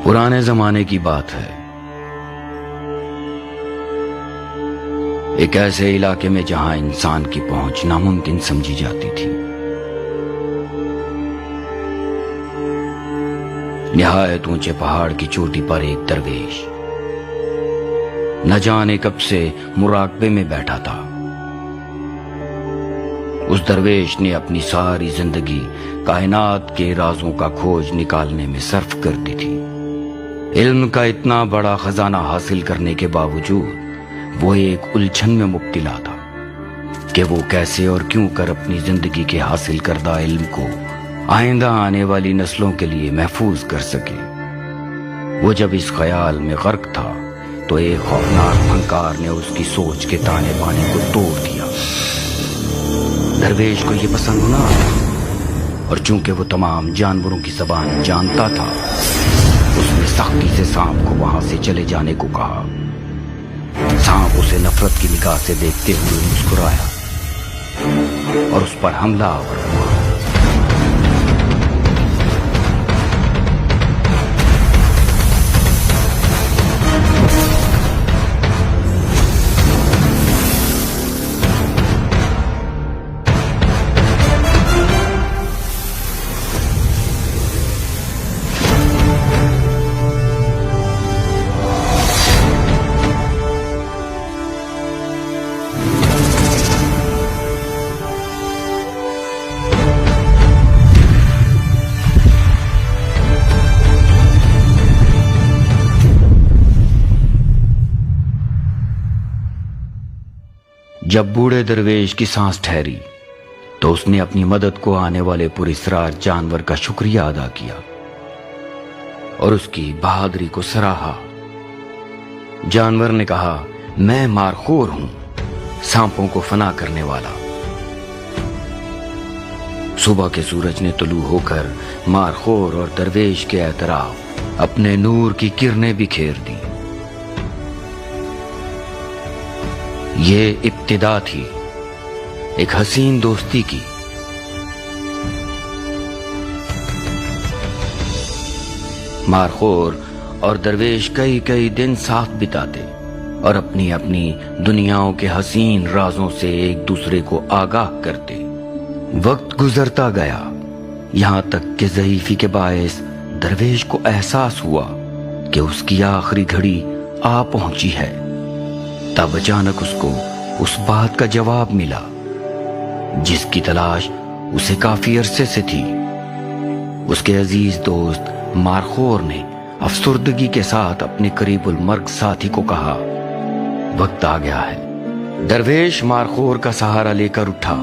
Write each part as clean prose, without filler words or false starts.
पुराने जमाने की बात है। एक ऐसे इलाके में जहां इंसान की पहुंच नामुमकिन समझी जाती थी। निहायत ऊंचे पहाड़ की चोटी पर एक दरवेश न जाने कब से मुराकबे में बैठा था। उस दरवेश ने अपनी सारी जिंदगी कायनात के राजों का खोज निकालने में सर्फ कर दी थी। इल्म का इतना बड़ा खजाना हासिल करने के बावजूद वो एक उलझन में मुब्तला था कि वो कैसे और क्यों कर अपनी जिंदगी के हासिल करदा इल्म को आइंदा आने वाली नस्लों के लिए महफूज कर सके। वो जब इस ख्याल में गर्क था तो एक खौफनाक फंकार ने उसकी सोच के ताने बाने को तोड़ दिया। दरवेश को ये पसंद ना आया और चूंकि वो तमाम जानवरों की जबान जानता था, उसने सख्ती से सांप को वहां से चले जाने को कहा। सांप उसे नफरत की निगाह से देखते हुए मुस्कुराया और उस पर हमलावर हुआ। जब बूढ़े दरवेश की सांस ठहरी तो उसने अपनी मदद को आने वाले पुरस्कार जानवर का शुक्रिया अदा किया और उसकी बहादुरी को सराहा। जानवर ने कहा, मैं मारखोर हूं, सांपों को फना करने वाला। सुबह के सूरज ने तुलू होकर मारखोर और दरवेश के एतराफ अपने नूर की किरणें बिखेर दी। ये इब्तिदा थी एक हसीन दोस्ती की। मारखोर और दरवेश कई कई दिन साथ बिताते और अपनी अपनी दुनियाओं के हसीन राजों से एक दूसरे को आगाह करते। वक्त गुजरता गया, यहां तक कि ज़ईफ़ी के बायस दरवेश को एहसास हुआ कि उसकी आखिरी घड़ी आ पहुंची है। तब अचानक उसको उस बात का जवाब मिला जिसकी तलाश उसे काफी अरसे से थी। उसके अजीज दोस्त मारखोर ने अफसुर्दगी के साथ अपने करीबुल मर्ग साथी को कहा, वक्त आ गया है। दरवेश मारखोर का सहारा लेकर उठा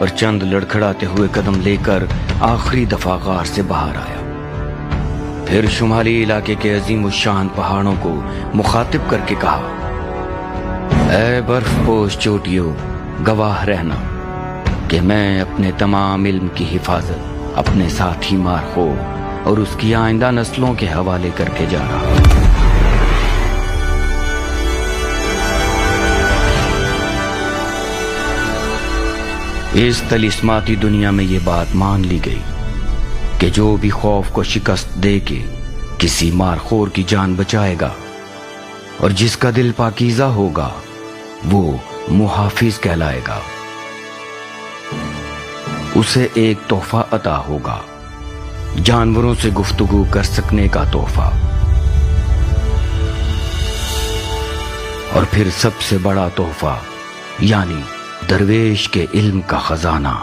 और चंद लड़खड़ाते हुए कदम लेकर आखिरी दफा गार से बाहर आया। फिर शुमाली इलाके के अजीमुशान पहाड़ों को मुखातिब करके कहा, ऐ बर्फपोश चोटियों, गवाह रहना कि मैं अपने तमाम इल्म की हिफाजत अपने साथी मारखोर और उसकी आइंदा नस्लों के हवाले करके जा रहा हूं। इस तलिस्माती दुनिया में ये बात मान ली गई कि जो भी खौफ को शिकस्त दे के किसी मारखोर की जान बचाएगा और जिसका दिल पाकीज़ा होगा वो मुहाफिज कहलाएगा। उसे एक तोहफा अता होगा, जानवरों से गुफ्तगू कर सकने का तोहफा। और फिर सबसे बड़ा तोहफा यानी दरवेश के इल्म का खजाना।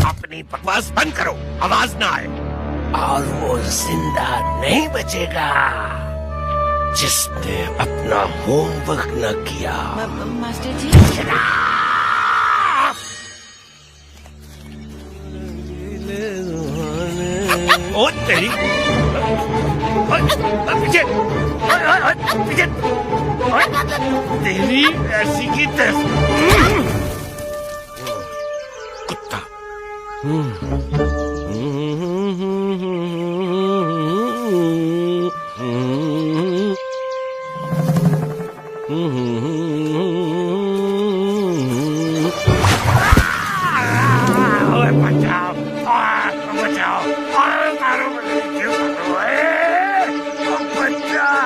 अपनी बकवास बंद करो, आवाज ना आए। और वो जिंदा नहीं बचेगा जिसने अपना होमवर्क न किया। मास्टर जी, ओ तेरी पीछे पीछे तेरी ऐसी की तैसी। कुत्ता ओए बचाओ, बचाओ, मारो मुझे, क्यों करो, बचाओ।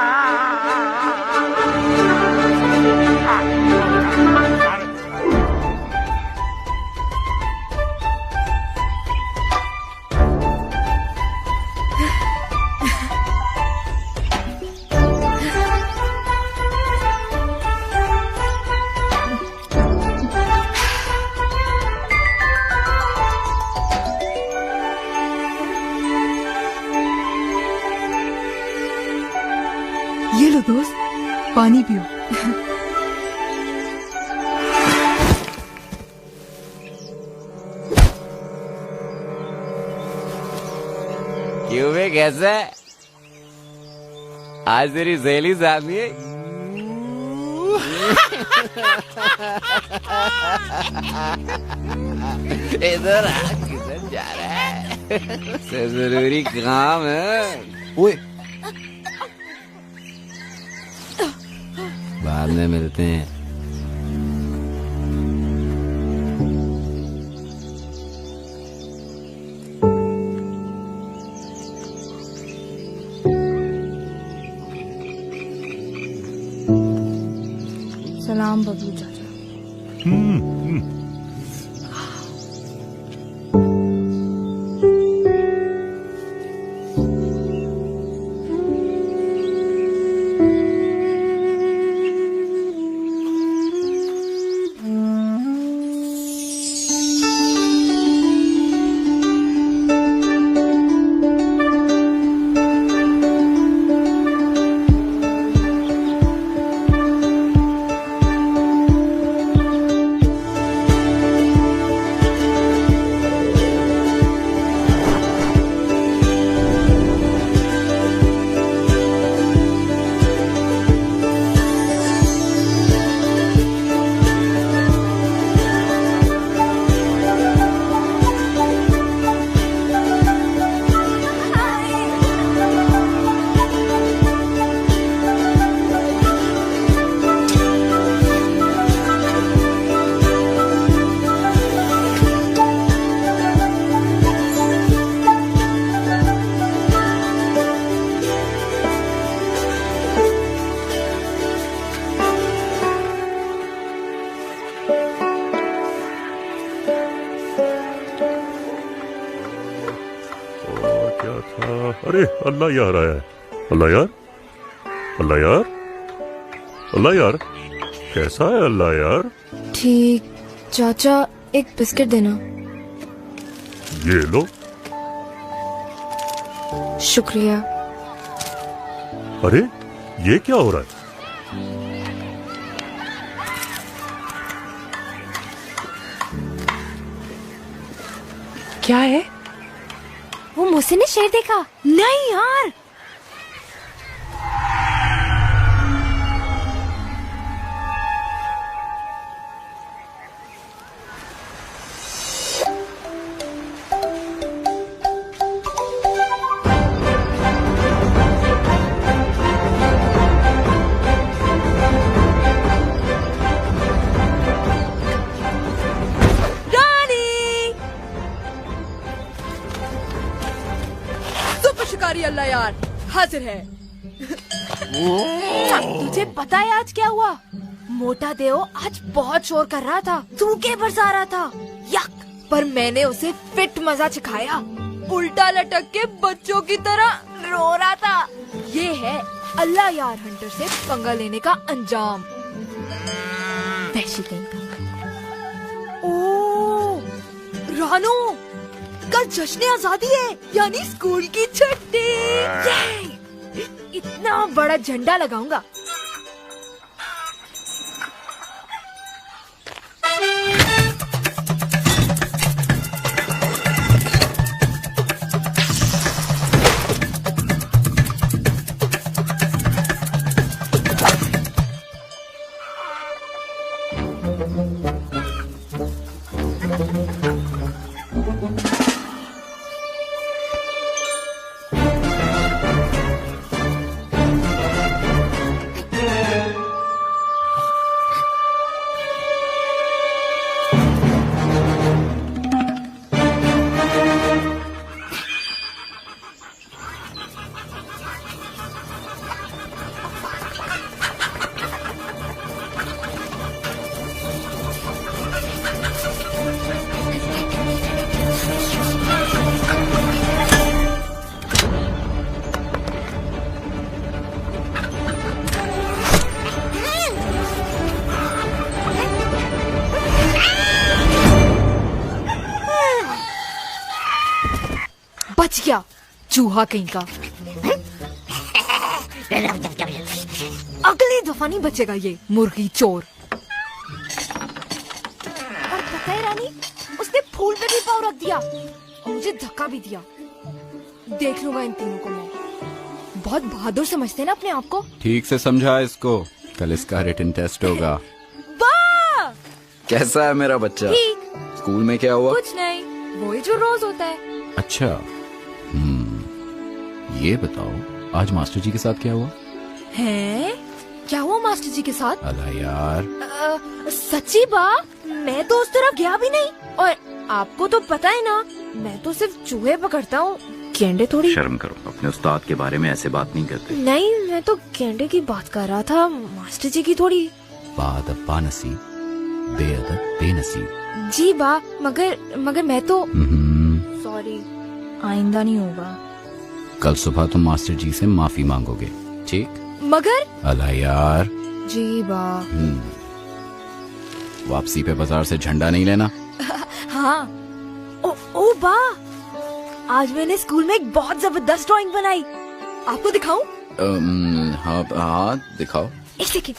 ये लो दोस्त, पानी पियो। क्यों बे, कैसा है? आज तेरी सहेली सामने है। इधर आ, किधर जा रहा है? जरूरी काम है। ओए, बाद में मिलते हैं। सलाम बबलू चाचा। क्या था? अरे अल्लाह यार आया है। अल्लाह यार, अल्लाह यार, अल्लाह यार, कैसा है अल्लाह यार? ठीक। चाचा एक बिस्किट देना। ये लो। शुक्रिया। अरे ये क्या हो रहा है? क्या है? वो मुझसे ने शेर देखा। नहीं यार। शिकारी अल्लाह यार हाजिर है। तुझे पता है आज क्या हुआ? मोटा देव आज बहुत शोर कर रहा था, थूके बरसा रहा था। यक! पर मैंने उसे फिट मजा सिखाया। उल्टा लटक के बच्चों की तरह रो रहा था। ये है अल्लाह यार हंटर से पंगा लेने का अंजाम। वैशी कहीं का। ओ रानू, कल जश्न आजादी है, यानी स्कूल की छुट्टी। इतना बड़ा झंडा लगाऊंगा। क्या चूहा कहीं का। अगली दफा नहीं बचेगा ये मुर्गी चोर। और पता है रानी, उसने फूल पे भी पाँव रख दिया और मुझे धक्का भी दिया। देख लूंगा इन तीनों को मैं। बहुत बहादुर समझते हैं ना अपने आप को। ठीक से समझा इसको, कल इसका रिटन टेस्ट होगा। वाह! कैसा है मेरा बच्चा? ठीक। स्कूल में क्या हुआ? कुछ नहीं, वही जो रोज होता है। अच्छा। ये बताओ आज मास्टर जी के साथ क्या हुआ? हैं? क्या हुआ मास्टर जी के साथ? अला यार। सच्ची बा, मैं तो उस तरफ गया भी नहीं। और आपको तो पता है ना, मैं तो सिर्फ चूहे पकड़ता हूँ, गेंडे थोड़ी। शर्म करो, अपने उस्ताद के बारे में ऐसे बात नहीं करते। नहीं, मैं तो गेंडे की बात कर रहा था, मास्टर जी की थोड़ी। बादब बानसीब, बेअदब बेनसीब। जी बा, मगर मैं तो सॉरी, आइंदा नहीं होगा। कल सुबह तुम मास्टर जी से माफी मांगोगे, ठीक? मगर अला यार। जी बा। वापसी पे बाजार से झंडा नहीं लेना। हाँ। ओ बा, आज मैंने स्कूल में एक बहुत जबरदस्त ड्राइंग बनाई। आपको दिखाऊं? हाँ दिखाओ। एक सेकंड।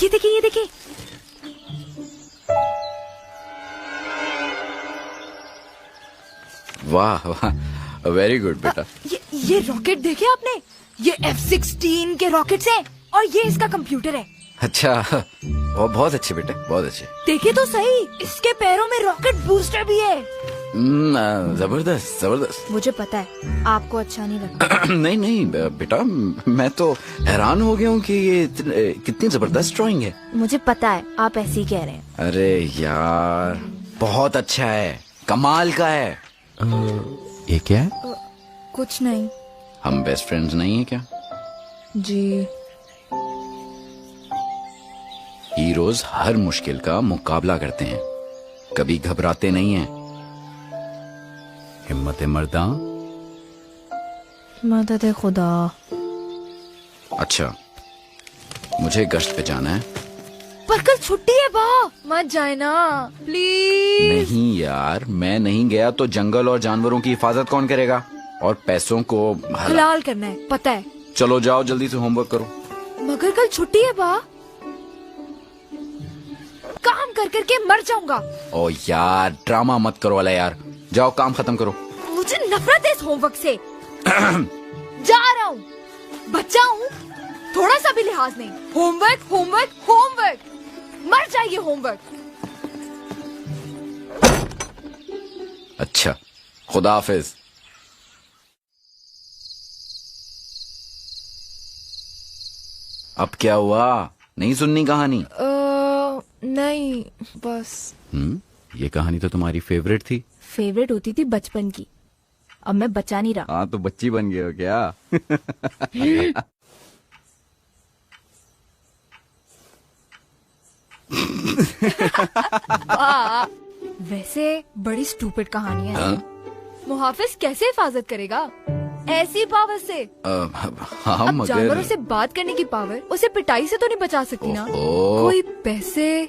ये देखिए। वाह वाह, वेरी गुड बेटा। ये रॉकेट देखे आपने? ये F-16 के रॉकेट्स हैं और ये इसका कंप्यूटर है। अच्छा, बहुत अच्छे बेटे, बहुत अच्छे। देखे तो सही, इसके पैरों में रॉकेट बूस्टर भी है। जबरदस्त। मुझे पता है आपको अच्छा नहीं लगता। नहीं बेटा, मैं तो हैरान हो गया हूँ कि ये कितनी जबरदस्त ड्राइंग है। मुझे पता है आप ऐसे ही कह रहे हैं। अरे यार, बहुत अच्छा है, कमाल का है। ये क्या है? कुछ नहीं। हम बेस्ट फ्रेंड्स नहीं है क्या? जी। हीरोज हर मुश्किल का मुकाबला करते हैं, कभी घबराते नहीं हैं। हिम्मत मर्दा, मदद खुदा। अच्छा, मुझे गश्त पे जाना है। पर कल छुट्टी है बा, मत जाए ना प्लीज। नहीं यार, मैं नहीं गया तो जंगल और जानवरों की हिफाजत कौन करेगा? और पैसों को हलाल करना है, पता है। चलो जाओ, जल्दी से होमवर्क करो। मगर कल छुट्टी है बा, काम कर करके मर जाऊंगा। ओ यार, ड्रामा मत करो वाला यार, जाओ काम खत्म करो। मुझे नफरत है इस होमवर्क से। जा रहा हूँ, बच्चा हूँ, थोड़ा सा भी लिहाज नहीं। होमवर्क, मर जाइए होमवर्क। अच्छा, खुदा हाफिज। अब क्या हुआ? नहीं सुननी कहानी? नहीं, बस। ये कहानी तो तुम्हारी फेवरेट थी। फेवरेट होती थी बचपन की, अब मैं बचा नहीं रहा। हाँ, तो बच्ची बन गए हो क्या? वैसे बड़ी स्टूपिड कहानी है। हाँ? मुहाफिज कैसे हिफाजत करेगा ऐसी पावर से? हाँ, अब मगर जानवरों से बात करने की पावर उसे पिटाई से तो नहीं बचा सकती ना। ओहो। कोई पैसे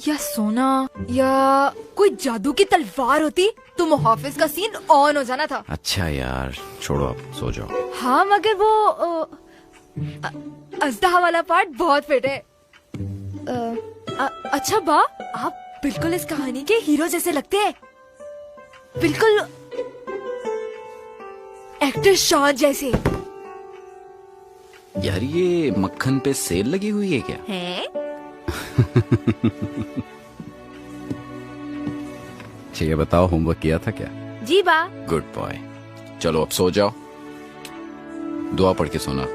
या सोना या कोई जादू की तलवार होती तो मुहाफिज का सीन ऑन हो जाना था। अच्छा यार, छोड़ो, अब सो जाओ। हाँ, मगर वो अजदा वाला पार्ट बहुत फिट है। अच्छा बा, आप बिल्कुल इस कहानी के हीरो जैसे लगते हैं, बिल्कुल एक्टर शान जैसे। यार, ये मक्खन पे सेल लगी हुई है क्या? हैं? अच्छा, ये बताओ, होमवर्क किया था क्या? जी बा। Good boy. चलो अब सो जाओ, दुआ पढ़ के सोना।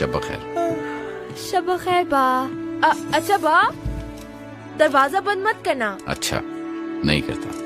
शब खैर। शब खैर बा। अच्छा बा, दरवाजा बंद मत करना। अच्छा, नहीं करता।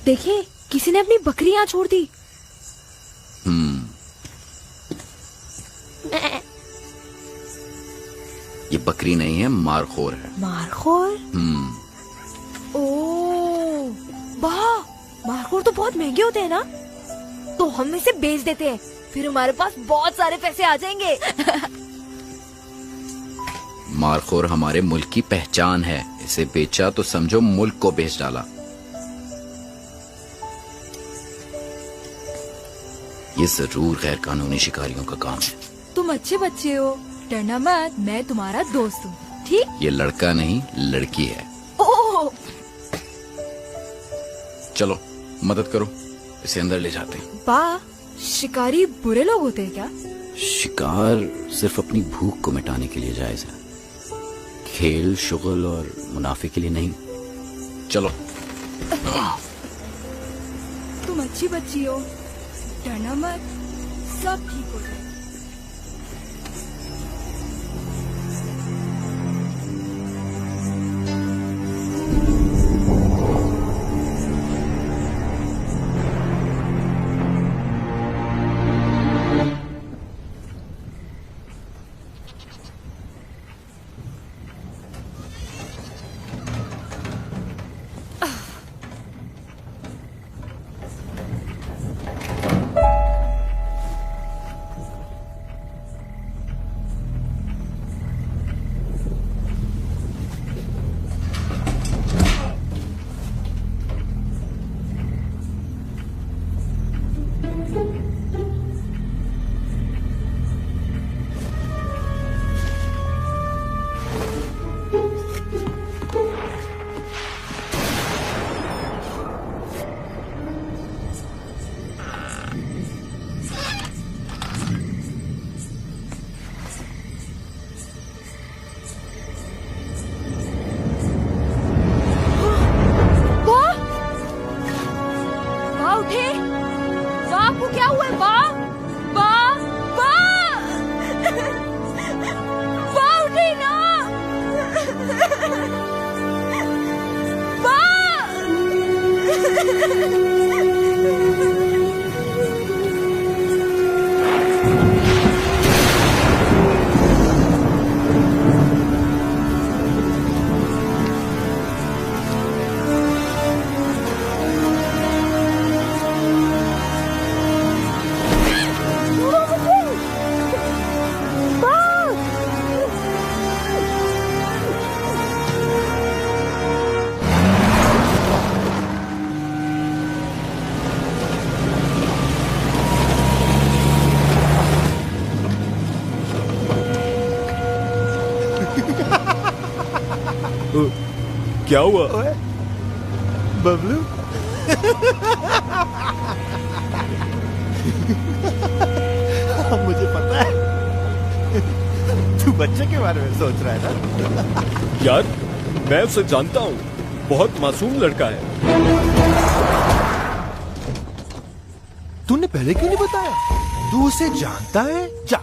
देखिए, किसी ने अपनी बकरी यहाँ छोड़ दी। ये बकरी नहीं है, मारखोर है। मारखोर? ओ, वाह, मारखोर तो बहुत महंगे होते हैं ना? तो हम इसे बेच देते हैं, फिर हमारे पास बहुत सारे पैसे आ जाएंगे। मारखोर हमारे मुल्क की पहचान है। इसे बेचा तो समझो मुल्क को बेच डाला। ये जरूर गैर कानूनी शिकारियों का काम है। तुम अच्छे बच्चे हो, डरना मत, मैं तुम्हारा दोस्त हूँ, ठीक? ये लड़का नहीं, लड़की है। ओह, चलो मदद करो, इसे अंदर ले जाते हैं। वाह, शिकारी बुरे लोग होते हैं क्या? शिकार सिर्फ अपनी भूख को मिटाने के लिए जायज है, खेल, शुगल और मुनाफे के लिए नहीं। चलो। तुम अच्छी बच्ची हो, डरना मत, सब ठीक हो जाएगा। क्या हुआ? बबलू, मुझे पता है तू बच्चे के बारे में सोच रहा है ना। यार, मैं उसे जानता हूँ, बहुत मासूम लड़का है। तूने पहले क्यों नहीं बताया? तू उसे जानता है? जा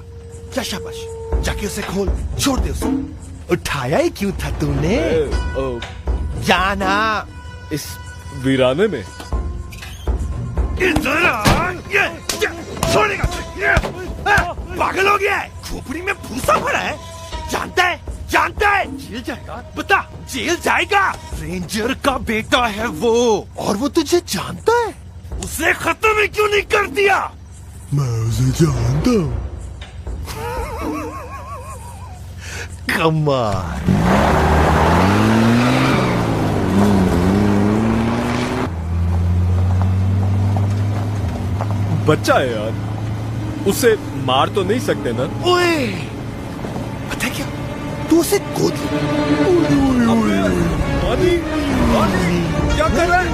जा, शाबाश, जाके उसे खोल, छोड़ दे उसे। उठाया ही क्यों था तूने? जाना इस वीराने में। इधर आ, ये छोड़ेगा? पागल हो गया है? खोपड़ी में भूसा भरा है? जानता है, जानता है जेल जाएगा। बता, जेल जाएगा। रेंजर का बेटा है वो, और वो तुझे जानता है। उसे खत्म ही क्यों नहीं कर दिया? मैं उसे जानता हूँ। कमाल। बच्चा है यार, उसे मार तो नहीं सकते ना? ओए, पता है क्या? तू उसे गोद ले। पानी, पानी, क्या कर रहा है?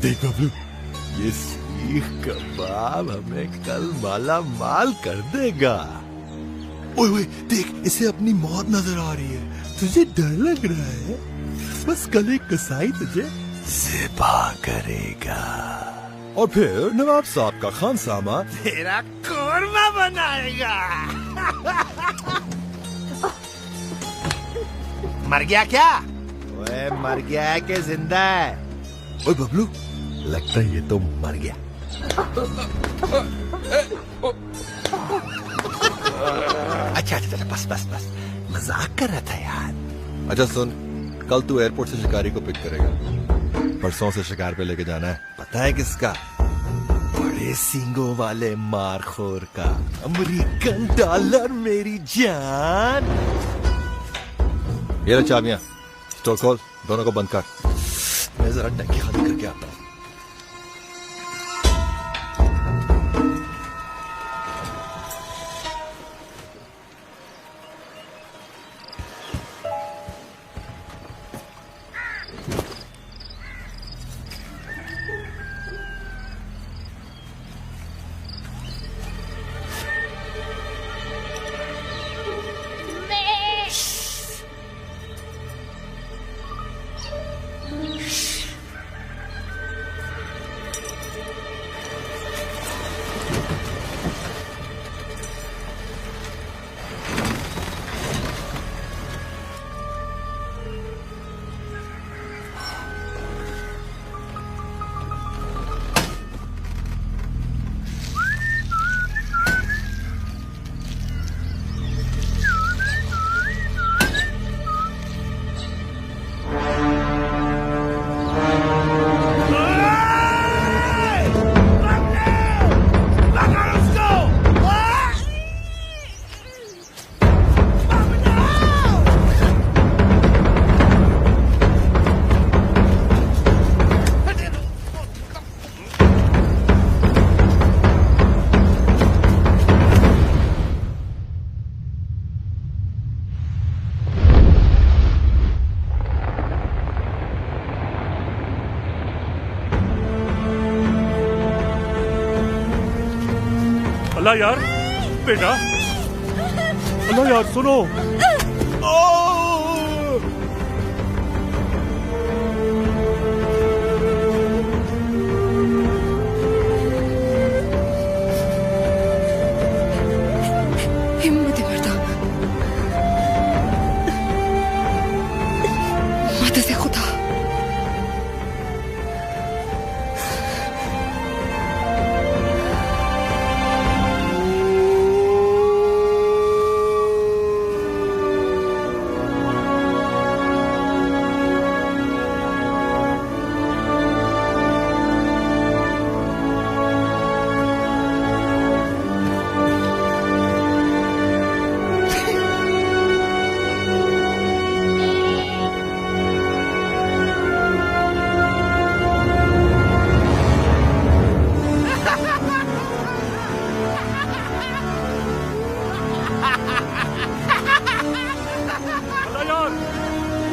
देख बबलू, ये सीख कबाब हमें कल माला माल कर देगा। ओए ओए देख, इसे अपनी मौत नजर आ रही है। तुझे डर लग रहा है? बस कल एक कसाई तुझे ज़िबा करेगा और फिर नवाब साहब का खानसामा तेरा कोरमा बनाएगा। मर गया क्या? ओए मर गया है कि जिंदा है? ओए बबलू, लगता है ये तो मर गया। अच्छा अच्छा अच्छा, बस बस बस, मजाक कर रहा था यार। अच्छा सुन, कल तू एयरपोर्ट से शिकारी को पिक करेगा। परसों से शिकार पे लेके जाना है। पता है किसका? बड़े सींगों वाले मारखोर का। अमेरिकन डॉलर मेरी जान। ये लो चाबियां, स्टोर खोल, दोनों को बंद कर। मैं जरा टंकी खाली करके आता हूँ। अल्लाह यार, बेटा, अल्लाह यार सुनो। हिम्मत है मर्दा, मदद से खुदा।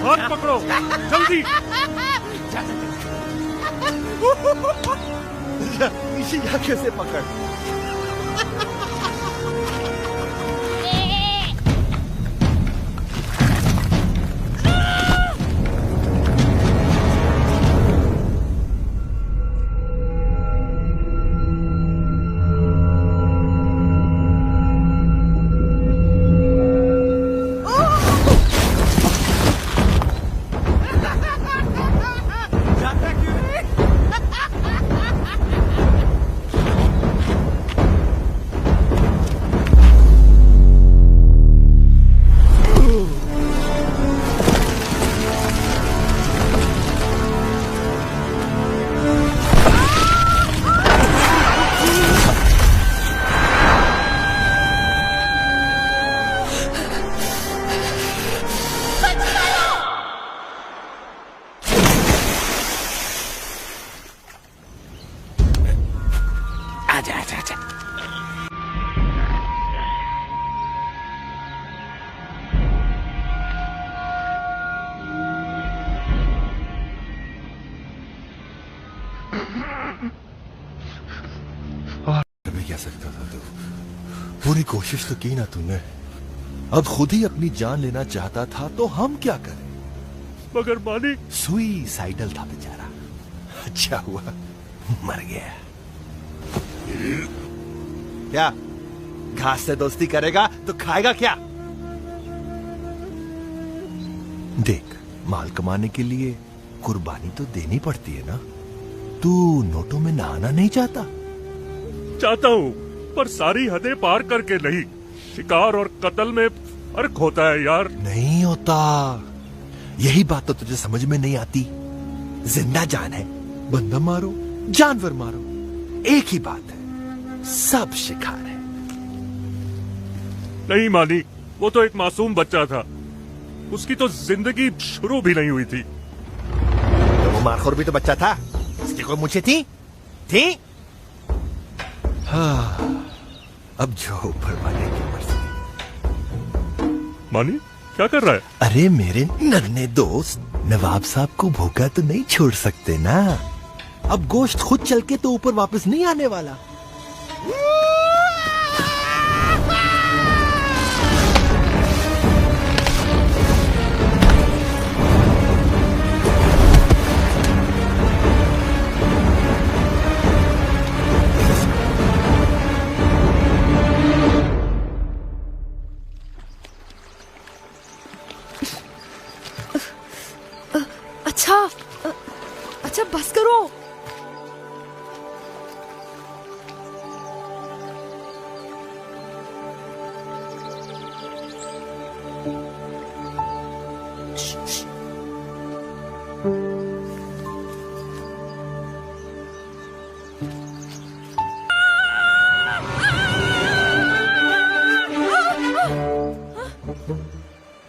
हाथ पकड़ो जल्दी। पीछे जा, कैसे पकड़? थोड़ी कोशिश तो की ना तूने। अब खुद ही अपनी जान लेना चाहता था तो हम क्या करें? मगर मालिक, सुइसाइडल था बेचारा। अच्छा हुआ मर गया। क्या घास से दोस्ती करेगा तो खाएगा क्या? देख, माल कमाने के लिए कुर्बानी तो देनी पड़ती है ना। तू नोटों में नहाना नहीं चाहता? चाहता हूँ, पर सारी हदें पार करके नहीं। शिकार और कत्ल में फर्क होता है यार। नहीं होता। यही बात तो तुझे समझ में नहीं आती। जिंदा जान है, बंदा मारो जानवर मारो, एक ही बात है, सब शिकार है। नहीं मालिक, वो तो एक मासूम बच्चा था, उसकी तो जिंदगी शुरू भी नहीं हुई थी। तो वो मारखोर भी तो बच्चा था, इसकी कोई मुझे थी? हाँ, अब जो ऊपर वाले की मर्जी। मालिक क्या कर रहा है? अरे मेरे नन्हे दोस्त, नवाब साहब को भूखा तो नहीं छोड़ सकते ना। अब गोश्त खुद चल के तो ऊपर वापस नहीं आने वाला। अच्छा बस करो।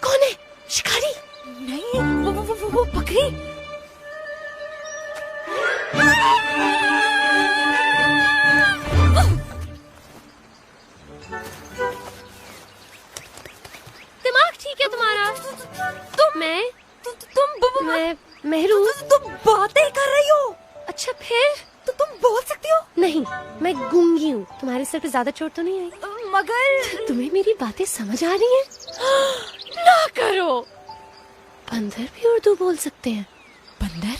कौन है? शिकारी? नहीं, वो बकरी। दिमाग ठीक है तुम्हारा? मैं मेहरू। तुम बातें कर रही हो? अच्छा फिर तो तुम बोल सकती हो? नहीं, मैं गूंगी हूँ। तुम्हारे सर पे ज्यादा चोट तो नहीं आई? मगर तुम्हें मेरी बातें समझ आ रही हैं? ना करो। बंदर भी उर्दू बोल सकते हैं। बंदर?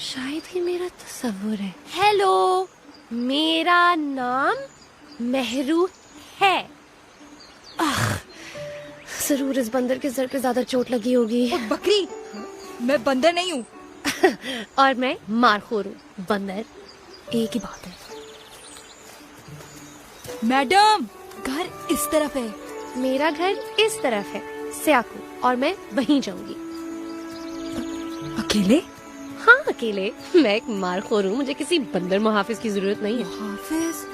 शायद ही मेरा तस्वुर है। हेलो, मेरा नाम मेहरू है। जरूर इस बंदर के सर पे ज्यादा चोट लगी होगी। और बकरी, मैं बंदर नहीं हूँ। और मैं मारखोर हूँ। बंदर एक ही बात है। मैडम, घर इस तरफ है। मेरा घर इस तरफ है, स्याकू, और मैं वहीं जाऊंगी। अकेले? हाँ अकेले। मैं एक मारखोर हूँ, मुझे किसी बंदर मुहाफिज की जरूरत नहीं है। मुहाफिज?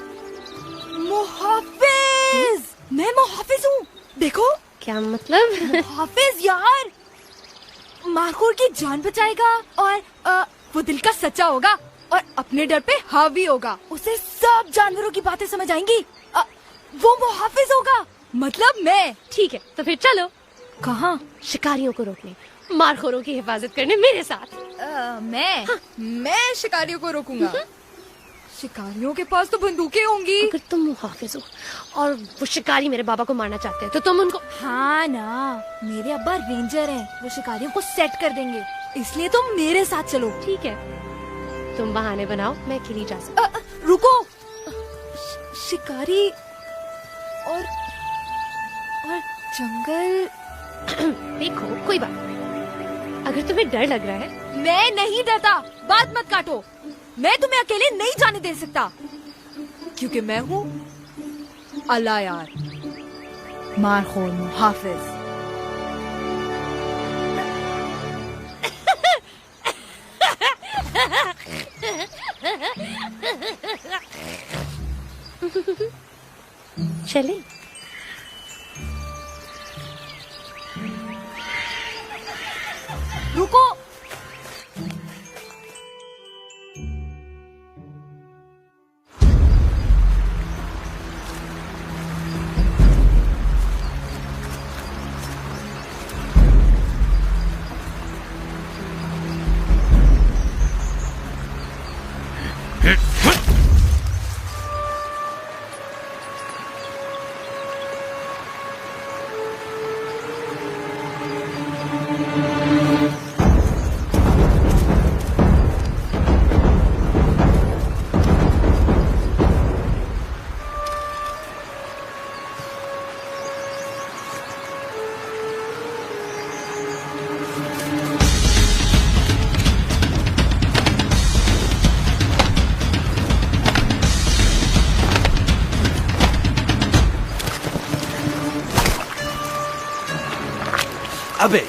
मुहाफिज? मैं मुहाफिज हूँ। देखो। क्या मतलब? मुहाफिज यार, मारखोर की जान बचाएगा और वो दिल का सच्चा होगा और अपने डर पे हावी होगा। उसे सब जानवरों की बातें समझ आएंगी। वो मुहाफिज होगा, मतलब मैं। ठीक है, तो फिर चलो। कहाँ? शिकारियों को रोकने, मारखोरों की हिफाजत करने मेरे साथ। मैं शिकारियों को रोकूंगा। शिकारियों के पास तो बंदूकें होंगी। अगर तुम मुहाफिज हो और वो शिकारी मेरे बाबा को मारना चाहते हैं तो तुम उनको। हाँ ना, मेरे अब्बा रेंजर हैं, वो शिकारियों को सेट कर देंगे। इसलिए तुम मेरे साथ चलो। ठीक है, तुम बहाने बनाओ, मैं अकेली जा सकती। रुको। शिकारी और जंगल। देखो, कोई बात नहीं। अगर तुम्हें डर लग रहा है। मैं नहीं डरता, बात मत काटो। मैं तुम्हें अकेले नहीं जाने दे सकता, क्योंकि मैं हूँ अल्लाह यार, मारखोर मुहाफिज। चले। रुको। अबे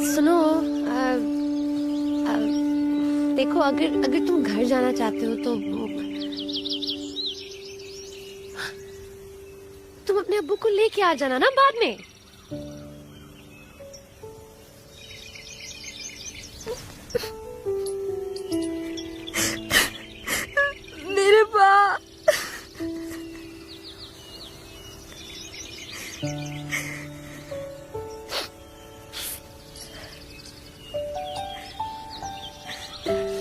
सुनो, देखो, अगर अगर तुम घर जाना चाहते हो तो तुम अपने अब्बू को लेके आ जाना ना बाद में। मेरे बा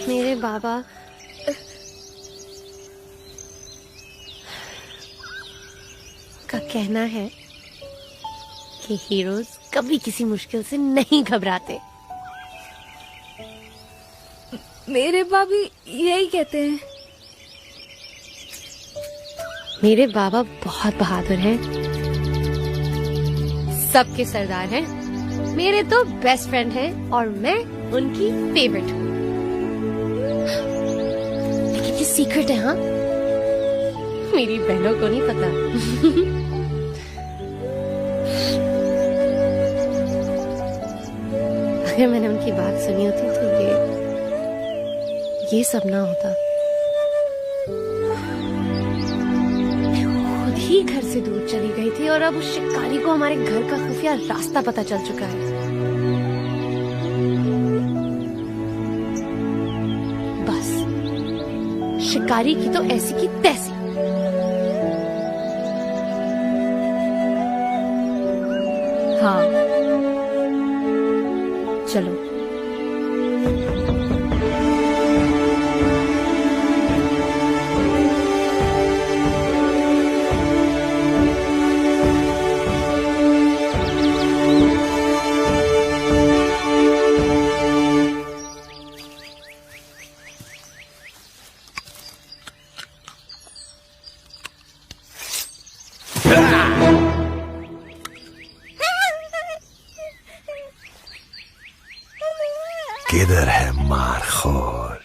मेरे बाबा का कहना है कि हीरोज कभी किसी मुश्किल से नहीं घबराते। मेरे बा भी यही कहते हैं। मेरे बाबा बहुत बहादुर हैं, सबके सरदार हैं, मेरे तो बेस्ट फ्रेंड हैं और मैं उनकी फेवरेट हूँ। लेकिन ये सीक्रेट है, हाँ, मेरी बहनों को नहीं पता। अगर मैंने उनकी बात सुनी होती तो ये सब ना होता। मैं खुद ही घर से दूर चली गई थी और अब उस शिकारी को हमारे घर का खुफिया रास्ता पता चल चुका है। बस शिकारी की तो ऐसी की तैसी। हाँ, चलो। किधर है मारखोर?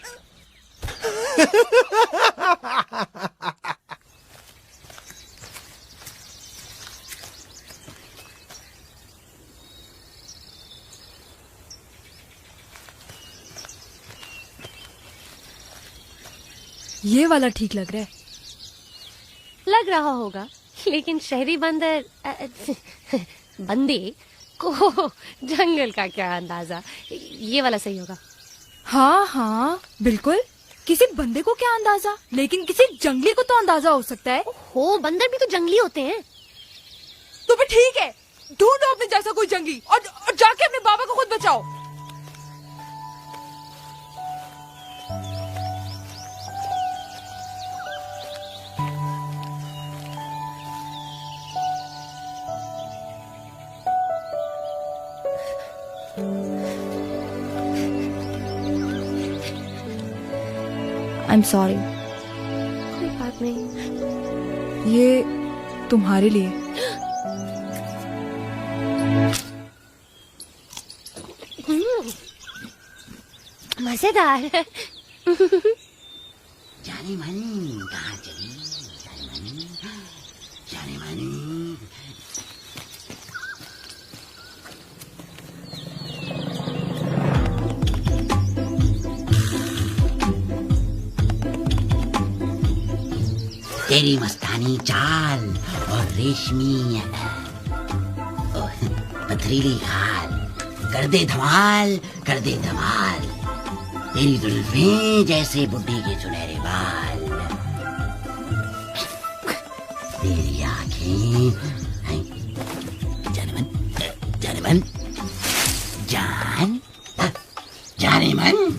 ये वाला ठीक लग रहा है। लग रहा होगा, लेकिन शहरी बंदर बंदे को जंगल का क्या अंदाजा। ये वाला सही होगा। हाँ हाँ बिल्कुल। किसी बंदे को क्या अंदाजा, लेकिन किसी जंगली को तो अंदाजा हो सकता है। हो, बंदर भी तो जंगली होते हैं। तो फिर ठीक है, ढूंढो अपने जैसा कोई जंगली और जाके अपने बाबा को खुद बचाओ। I'm sorry. कोई बात नहीं। ये तुम्हारे लिए। मजेदार। जाने मन कहाँ चली, जाने मन। तेरी मस्तानी चाल और रेशमी पथरीली खाल, कर दे धमाल, कर दे धमाल। तेरी जुल्फें जैसे बुढ़ी के सुनहरे बाल, तेरी आंखें जानमन, जानमन, जान, जाने मन।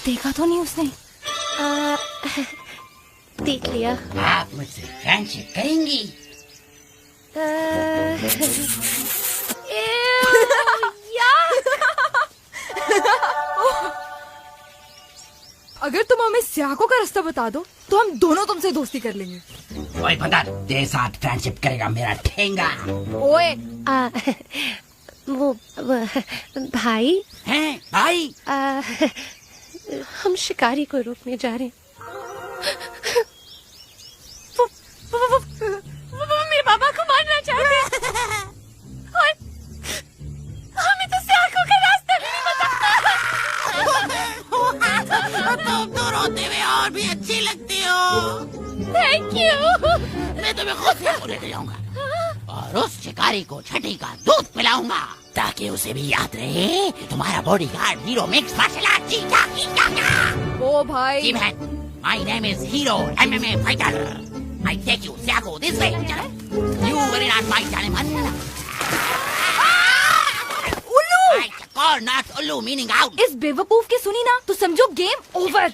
देखा तो नहीं उसने? देख लिया। आप मुझसे फ्रेंडशिप करेंगी? अगर तुम हमें स्याको का रास्ता बता दो तो हम दोनों तुमसे दोस्ती कर लेंगे। ओए पता, तेरे साथ फ्रेंडशिप करेगा मेरा ठेंगा। ओए वो भाई हैं भाई? हम शिकारी को रोकने जा रहे हैं। वो मेरे बाबा को मारना चाहते हैं और हमें तो स्याको का रास्ता भी नहीं पता। तुम तो रोते हुए और भी अच्छी लगती हो। Thank you. मैं तुम्हें खुद से लेके जाऊंगा और उस शिकारी को छठी का दूध पिलाऊंगा ताकि उसे भी याद रहे कि तुम्हारा bodyguard hero mix martial art जीता। ओ भाई, My name is Hero MMA Fighter. I take you, Siago, this way. You will not fight anyone. उल्लू! Call not Ullu, meaning out. इस बेवकूफ की सुनी ना तो समझो गेम ओवर।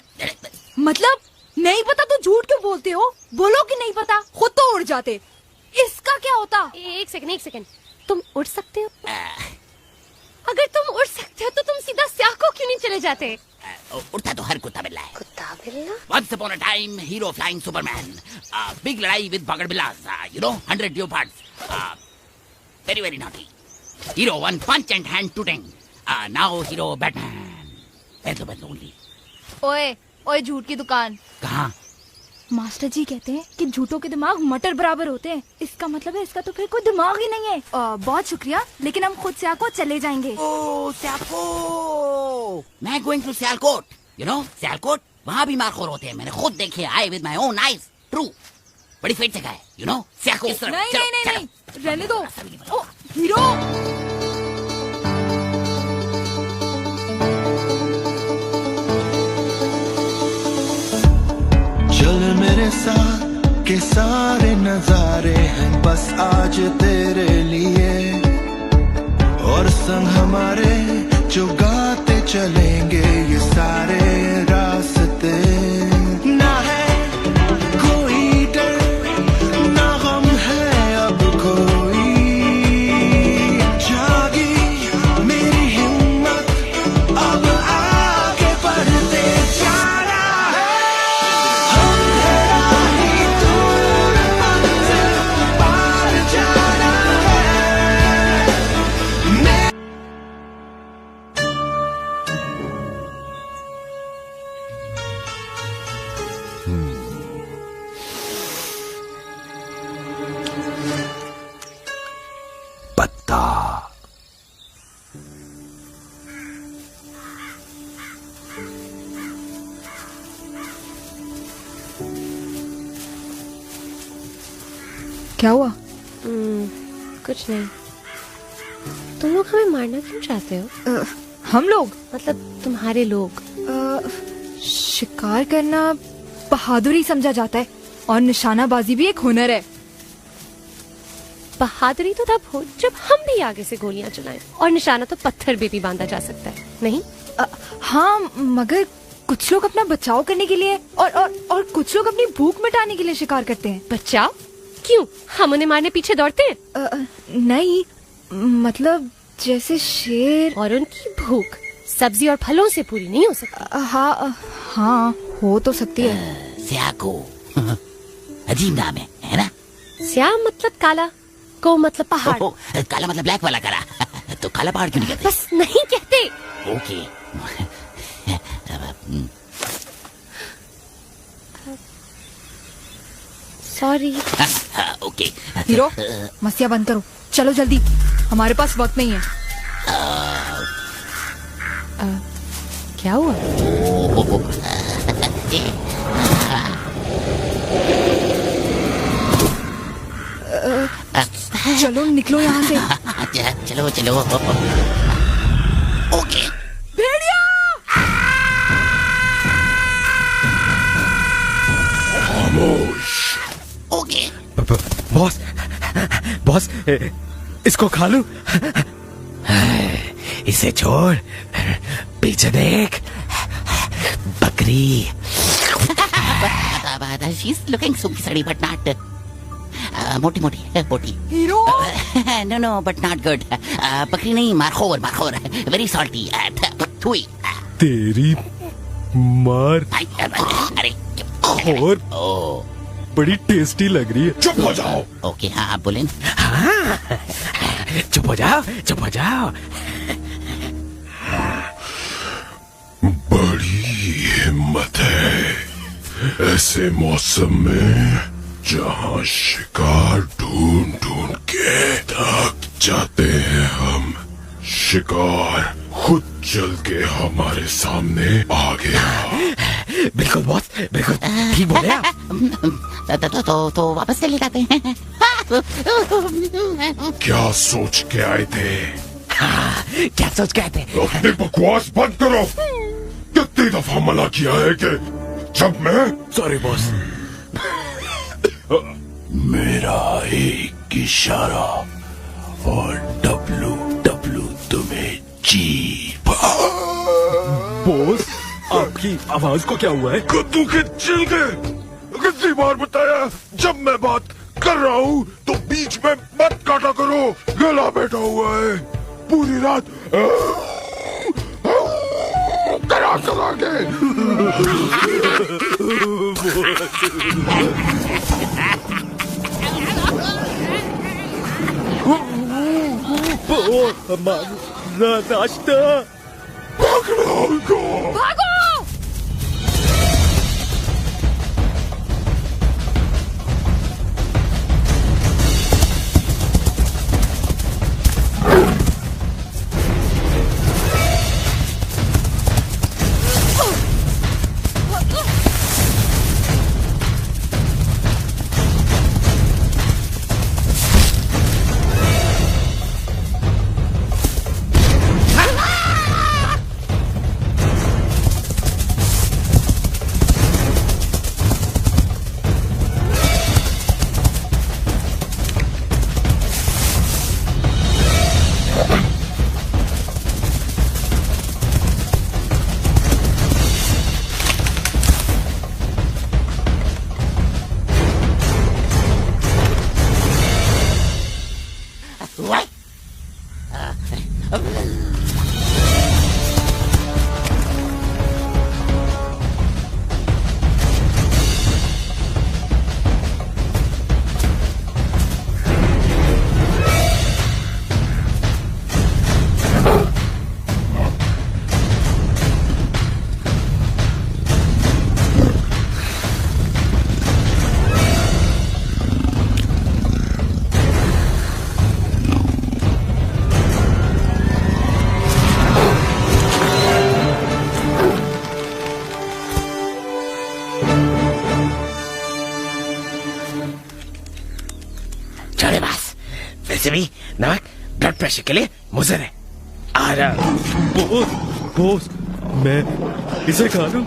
मतलब नहीं पता तो झूठ क्यों बोलते हो? बोलो कि नहीं पता, खुद तो उड़ जाते। इसका क्या होता? एक सेकंड। तुम उड़ सकते हो? अगर तुम उड़ सकते हो तो तुम सीधा स्याको क्यों नहीं चले जाते? उड़ता तो हर कुत्ता बिल्ला है। कुत्ता बिल्ला? Once upon a time, hero flying Superman. Big लड़ाई with Bagad Billas. 100 leopards. Very, very naughty. Hero one punch and hand tooting. Now hero Batman. Batman only. ओए झूठ की दुकान। कहाँ? मास्टर जी कहते हैं कि झूठों के दिमाग मटर बराबर होते हैं। इसका मतलब है इसका तो फिर कोई दिमाग ही नहीं है। बहुत शुक्रिया, लेकिन हम खुद स्याको चले जाएंगे। Oh, Sialkot! मैं going to Sialkot. You know, Sialkot, वहाँ भी मारखोर होते हैं। मैंने खुद देखे, I with my own eyes. True. बड़ी फेट जगह है, you know, Sialkot. नहीं, रहने दो। ओ, हीरो। चल मेरे साथ के सारे नजारे हैं बस आज तेरे लिए, और संग हमारे जो गाते चलेंगे ये सारे रास्ते। ना है कोई डर, ना गम है अब कोई, जागी मेरी हिम्मत अब आगे बढ़ते जाना है। पत्ता। क्या हुआ? कुछ नहीं। तुम लोग हमें मारना क्यों चाहते हो? हम लोग मतलब तुम्हारे लोग। शिकार करना बहादुरी समझा जाता है और निशानाबाजी भी एक हुनर है। बहादुरी तो तब हो जब हम भी आगे से गोलियां चलाएं, और निशाना तो पत्थर पे भी बांधा जा सकता है, नहीं? हाँ, मगर कुछ लोग अपना बचाव करने के लिए और कुछ लोग अपनी भूख मिटाने के लिए शिकार करते हैं। बचाव? क्यों? हम उन्हें मारने पीछे दौड़ते हैं? नहीं, मतलब जैसे शेर। और उनकी भूख सब्जी और फलों से पूरी नहीं हो सकती। हाँ, हो तो सकती है। सियाको अजीब नाम है ना? श्याम मतलब काला, को मतलब पहाड़। काला मतलब ब्लैक वाला काला। तो काला पहाड़ क्यों नहीं कहते? बस नहीं कहते। ओके। सॉरी। ओके। हीरो मस्तियाँ बंद करो, चलो जल्दी, हमारे पास वक्त नहीं है। क्या हुआ? चलो निकलो यहाँ से। चलो चलो। ओके। भेड़िया! ओके। बॉस, बॉस, इसको खा लूं? इसे छोड़, पीछे देख, बकरी। She's looking सूखी सड़ी but not मोटी मोटी मोटी। Hero no no but not good. बकरी नहीं, मारखोर मारखोर, वेरी सॉल्टी। थुई। तेरी मार अरे और ओ बड़ी टेस्टी लग रही है। चुप हो जाओ। ओके हाँ आप बोलें। चुप हो जाओ, चुप हो जाओ। बड़ी हिम्मत है ऐसे मौसम में, जहां शिकार ढूंढ ढूंढ के थक जाते हैं हम। शिकार खुद चल के हमारे सामने आ गया। बिल्कुल बॉस, बिल्कुल ठीक बोले आप। तो वापस चले जाते हैं। क्या सोच के आए थे? क्या सोच के आए थे? अपनी बकवास बंद करो। कितनी दफा मना किया है कि जब मैं सॉरी बॉस। मेरा एक इशारा और डब्लू डब्लू तुम्हें जीप। बॉस आपकी आवाज को क्या हुआ है? कद्दू के छिल गए। कितनी बार बताया, जब मैं बात कर रहा हूँ तो बीच में मत काटा करो। गला बैठा हुआ है पूरी रात करा करा के। नाश्ता पकड़ो उनको। भागो! चले बस, वैसे भी नमक ब्लड प्रेशर के लिए मुज़र है। आ रहा। बॉस, बॉस, मैं इसे खा लूं?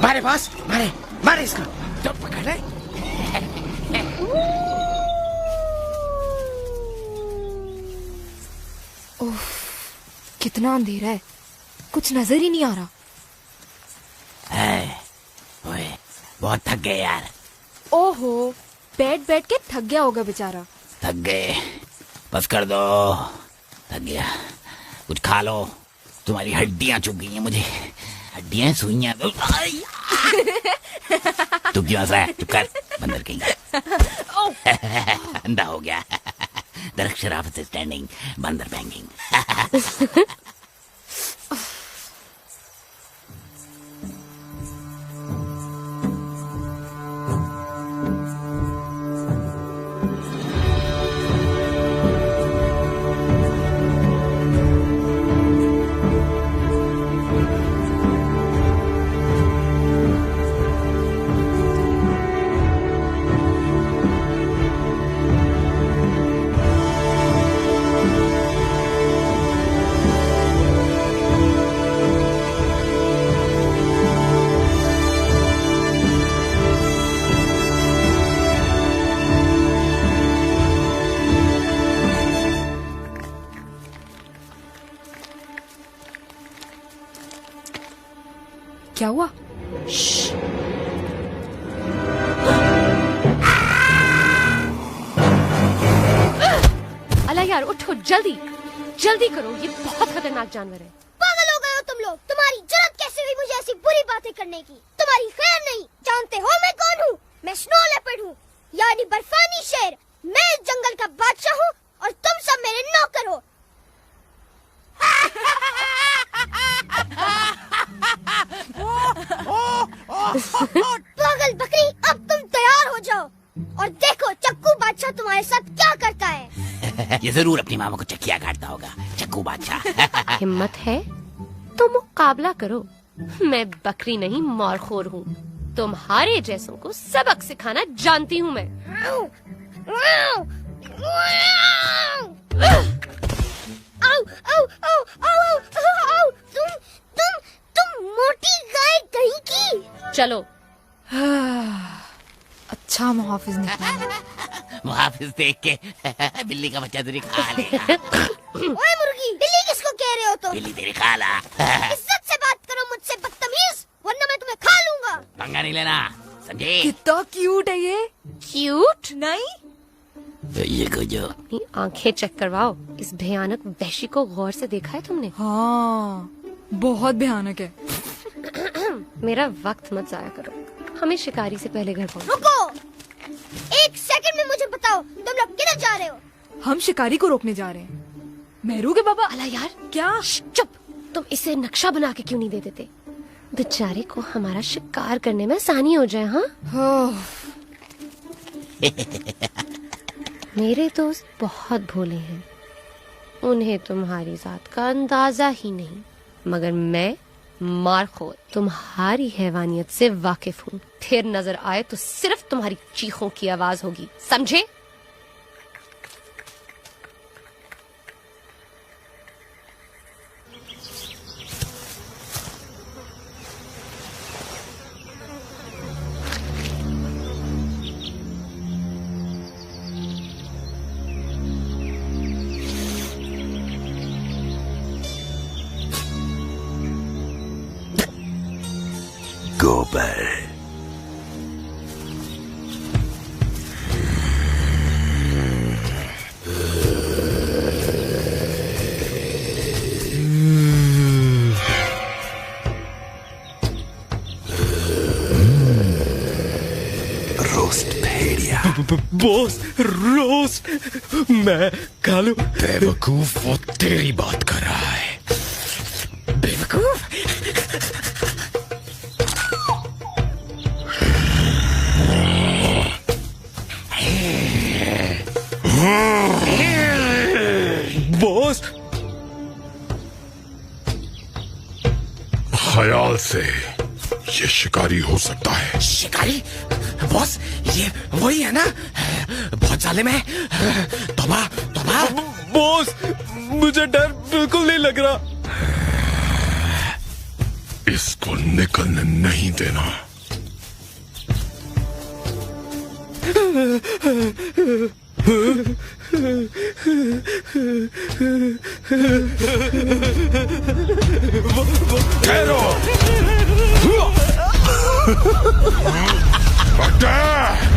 मारे बॉस, मारे, मारे इसको। तो पकड़ ले। ओह, कितना अंधेरा है, कुछ नजर ही नहीं आ रहा। ओए, बहुत थक गए यार। ओहो, बैठ बैठ के थक गया होगा बेचारा। थक गए, बस कर दो। थक गया, कुछ खा लो। तुम्हारी हड्डियां चुभ गई हैं मुझे। हड्डियां सुइयां दो। तू क्यों हंस रहा है? चुप कर, बंदर कहीं। अंधा हो गया। दरख्त शराफत से स्टैंडिंग, बंदर बैंगिंग। क्या हुआ? अल्लाह यार उठो, जल्दी जल्दी करो, ये बहुत खतरनाक जानवर है। पागल हो गए हो तुम लोग। तुम्हारी जरूरत कैसे हुई मुझे ऐसी बुरी बातें करने की? तुम्हारी खैर नहीं। जानते हो मैं कौन हूँ? मैं स्नो लेपर्ड हूँ, यानी बर्फानी शेर। मैं इस जंगल का बादशाह हूँ और तुम सब मेरे नौकर हो। पागल बकरी, अब तुम तैयार हो जाओ और देखो चक्कू बादशाह तुम्हारे साथ क्या करता है। ये जरूर अपनी मामा को चक्किया काटता होगा, चक्कू बादशाह। हिम्मत है तो मुकाबला करो। मैं बकरी नहीं, मौरखोर हूँ। तुम्हारे जैसों को सबक सिखाना जानती हूँ मैं। आओ, आओ, आओ, आओ, आओ, आओ, तुम मोटी गाय कहीं की। चलो। अच्छा मुहाफिज निकला। मुहाफिज देख के बिल्ली का बच्चा तुझे खा लेगा। ओए मुर्गी, बिल्ली किसको कह रहे हो तुम? बिल्ली तेरी खाला। इज्जत से बात करो मुझसे बदतमीज, वरना मैं तुम्हें खा लूंगा। पंगा नहीं लेना, समझे? कितना क्यूट है ये। क्यूट नहीं? ये को जो अपनी आंखें चेक करवाओ। इस भयानक वहशी को गौर से देखा है तुमने? हाँ, बहुत भयानक है। मेरा वक्त मत जाया करो, हमें शिकारी से पहले घर पहुंचो। रुको, एक सेकंड में मुझे बताओ तुम लोग किधर जा रहे हो? हम शिकारी को रोकने जा रहे हैं। मेहरू के बाबा। अला यार, क्या? चुप। तुम इसे नक्शा बना के क्यों नहीं दे देते? बेचारे को हमारा शिकार करने में आसानी हो जाए। हाँ, मेरे दोस्त बहुत भोले हैं, उन्हें तुम्हारी जात का अंदाजा ही नहीं। मगर मैं मारखोर तुम्हारी हैवानियत से वाकिफ हूँ। फिर नजर आए तो सिर्फ तुम्हारी चीखों की आवाज होगी, समझे? गोबर। रोस्ट भेड़िया। बॉस, रोस्ट मैं खा लूं? बेवकूफ, वो तेरी बात कर रहा है। बेवकूफ। बॉस, ख्याल से ये शिकारी हो सकता है। शिकारी? बॉस, ये वही है ना? बहुत जालिम है। तौबा तौबा। बॉस, मुझे डर बिल्कुल नहीं लग रहा। इसको निकलने नहीं देना। ठहरो। अटैक!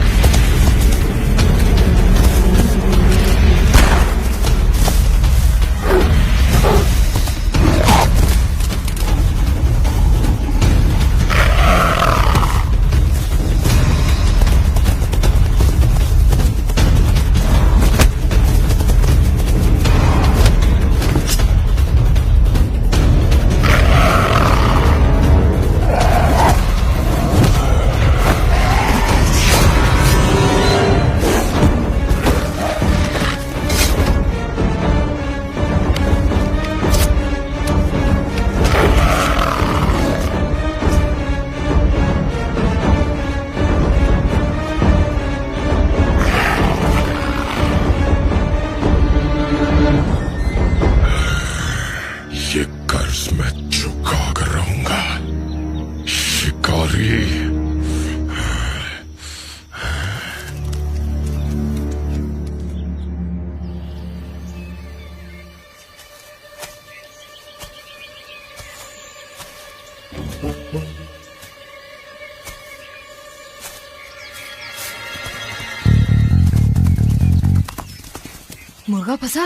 मुर्गा फंसा?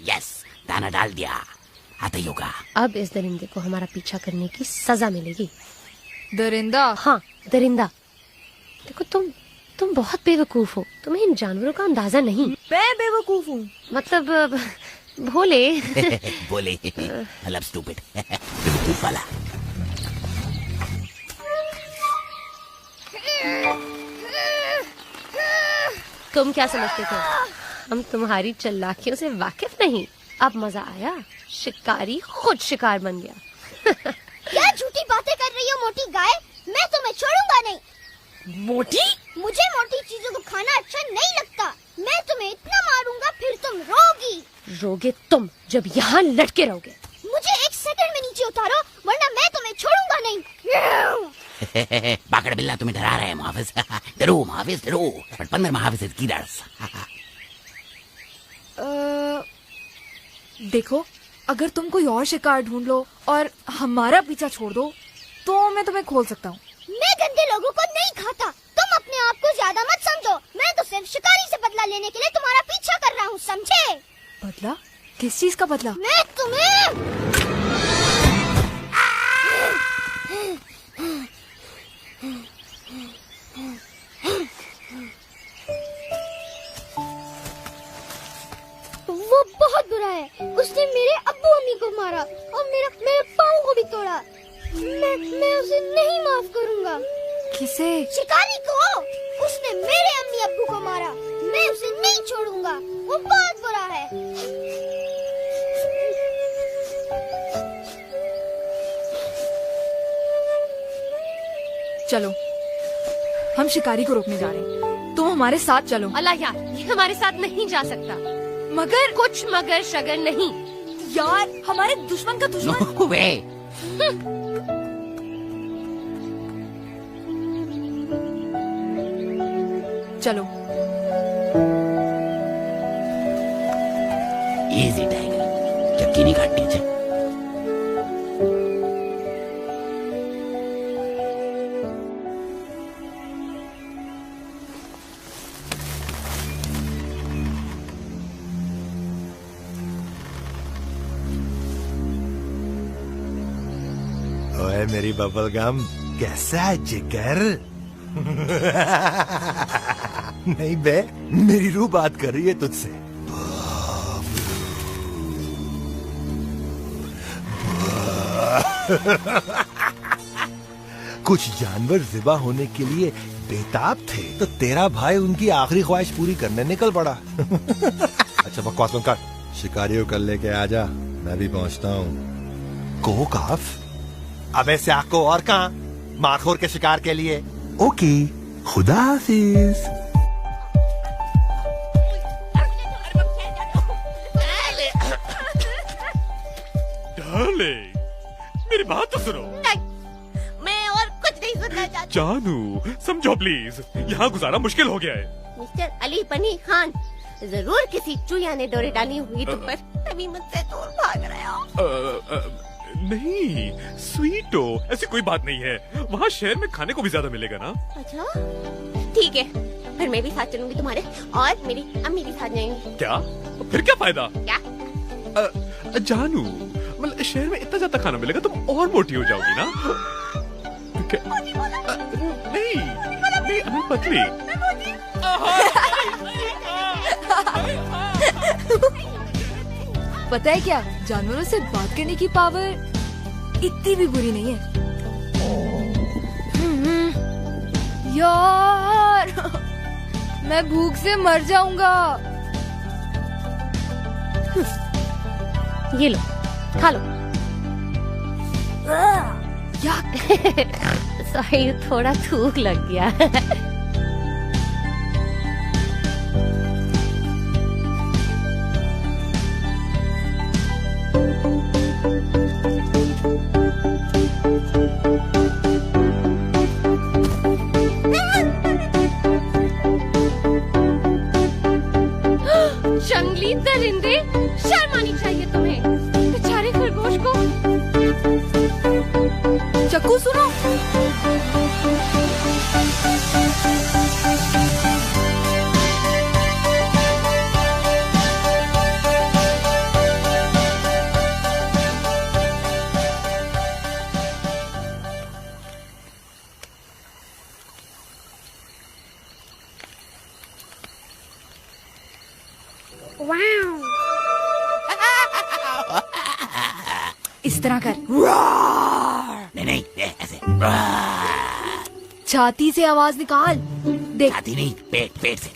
यस, दाना डाल दिया, आता ही होगा। अब इस दरिंदे को हमारा पीछा करने की सजा मिलेगी। दरिंदा? हाँ, दरिंदा। देखो तुम बहुत बेवकूफ हो, तुम्हें इन जानवरों का अंदाजा नहीं। मैं बेवकूफ हूँ? मतलब भोले। बोले मतलब स्टूपिड, बेवकूफ वाला। तुम क्या समझते थे हम तुम्हारी चालाकियों से वाकिफ नहीं? अब मजा आया, शिकारी खुद शिकार बन गया। क्या झूठी बातें कर रही हो मोटी गाय? मैं तुम्हें छोड़ूंगा नहीं। मोटी? मुझे मोटी चीजों को खाना अच्छा नहीं लगता। मैं तुम्हें इतना मारूंगा फिर तुम रोगी। रोगे तुम जब यहाँ लटके रहोगे। मुझे 1 सेकंड में नीचे उतारो वरना मैं तुम्हें छोड़ूंगा नहीं। बाकड़ बिल्ला तुम्हें डरा रहा है मुहाफिज। डरो मुहाफिज डरो, but 15 मुहाफिज कीडर्स। देखो, अगर तुम कोई और शिकार ढूंढ लो और हमारा पीछा छोड़ दो तो मैं तुम्हें खोल सकता हूँ। मैं गंदे लोगों को नहीं खाता। तुम अपने आप को ज्यादा मत समझो। मैं तो सिर्फ शिकारी से बदला लेने के लिए तुम्हारा पीछा कर रहा हूँ, समझे? बदला? किस चीज का बदला? मैं तुम्हें वो बहुत बुरा है। उसने मेरे अब्बू अम्मी को मारा और मेरे पाँव को भी तोड़ा। मैं उसे नहीं माफ करूंगा। किसे? शिकारी को। उसने मेरे अम्मी अब्बू को मारा। मैं उसे नहीं छोड़ूंगा, वो बहुत बुरा है। चलो, हम शिकारी को रोकने जा रहे हैं। तुम हमारे साथ चलो। अल्लाह यार, ये हमारे साथ नहीं जा सकता। मगर कुछ मगर शगर नहीं। यार, हमारे दुश्मन का दुश्मन। No way. चलो। इजी टाइगर, चक्की नहीं काटनी चाहिए। ओए मेरी बबल गम, कैसा है जिगर? नहीं बे, मेरी रूह बात कर रही है तुझसे। कुछ जानवर जिबा होने के लिए बेताब थे तो तेरा भाई उनकी आखिरी ख्वाहिश पूरी करने निकल पड़ा। अच्छा बकवास बंद कर, शिकारियों कर लेके आजा, मैं भी पहुंचता हूँ। को काफ? अबे स्याह को और कहाँ? मारखोर के शिकार के लिए। ओके, खुदा हाफिज। डार्लिंग, मेरी बात तो सुनो। मैं और कुछ नहीं सुनना चाहती। जानू, समझो प्लीज, यहाँ गुजारा मुश्किल हो गया है। मिस्टर अली पनी खान, जरूर किसी चूया ने डोरी डाली हुई तुम पर, तभी मुझसे दूर भाग रहे हो। नहीं स्वीटो, ऐसी कोई बात नहीं है। वहाँ शहर में खाने को भी ज्यादा मिलेगा ना। अच्छा ठीक है, फिर मैं भी साथ चलूंगी तुम्हारे, और मेरी अम्मी भी साथ जाएंगी। क्या? फिर क्या फायदा? क्या? जानू, मतलब शहर में इतना ज्यादा खाना मिलेगा तुम और मोटी हो जाओगी ना। नहीं, मैं पतली। पता है क्या, जानवरों से बात करने की पावर इतनी भी बुरी नहीं है। यार, मैं भूख से मर जाऊंगा। ये लो, खा लो। सॉरी, थोड़ा थूक लग गया। जंगली दरिंदे, शर्म आनी चाहिए तुम्हें। बेचारे खरगोश को। चक्कू सुनो। इस तरह कर। नहीं ऐसे। छाती से आवाज निकाल। देख। छाती नहीं, पेट से।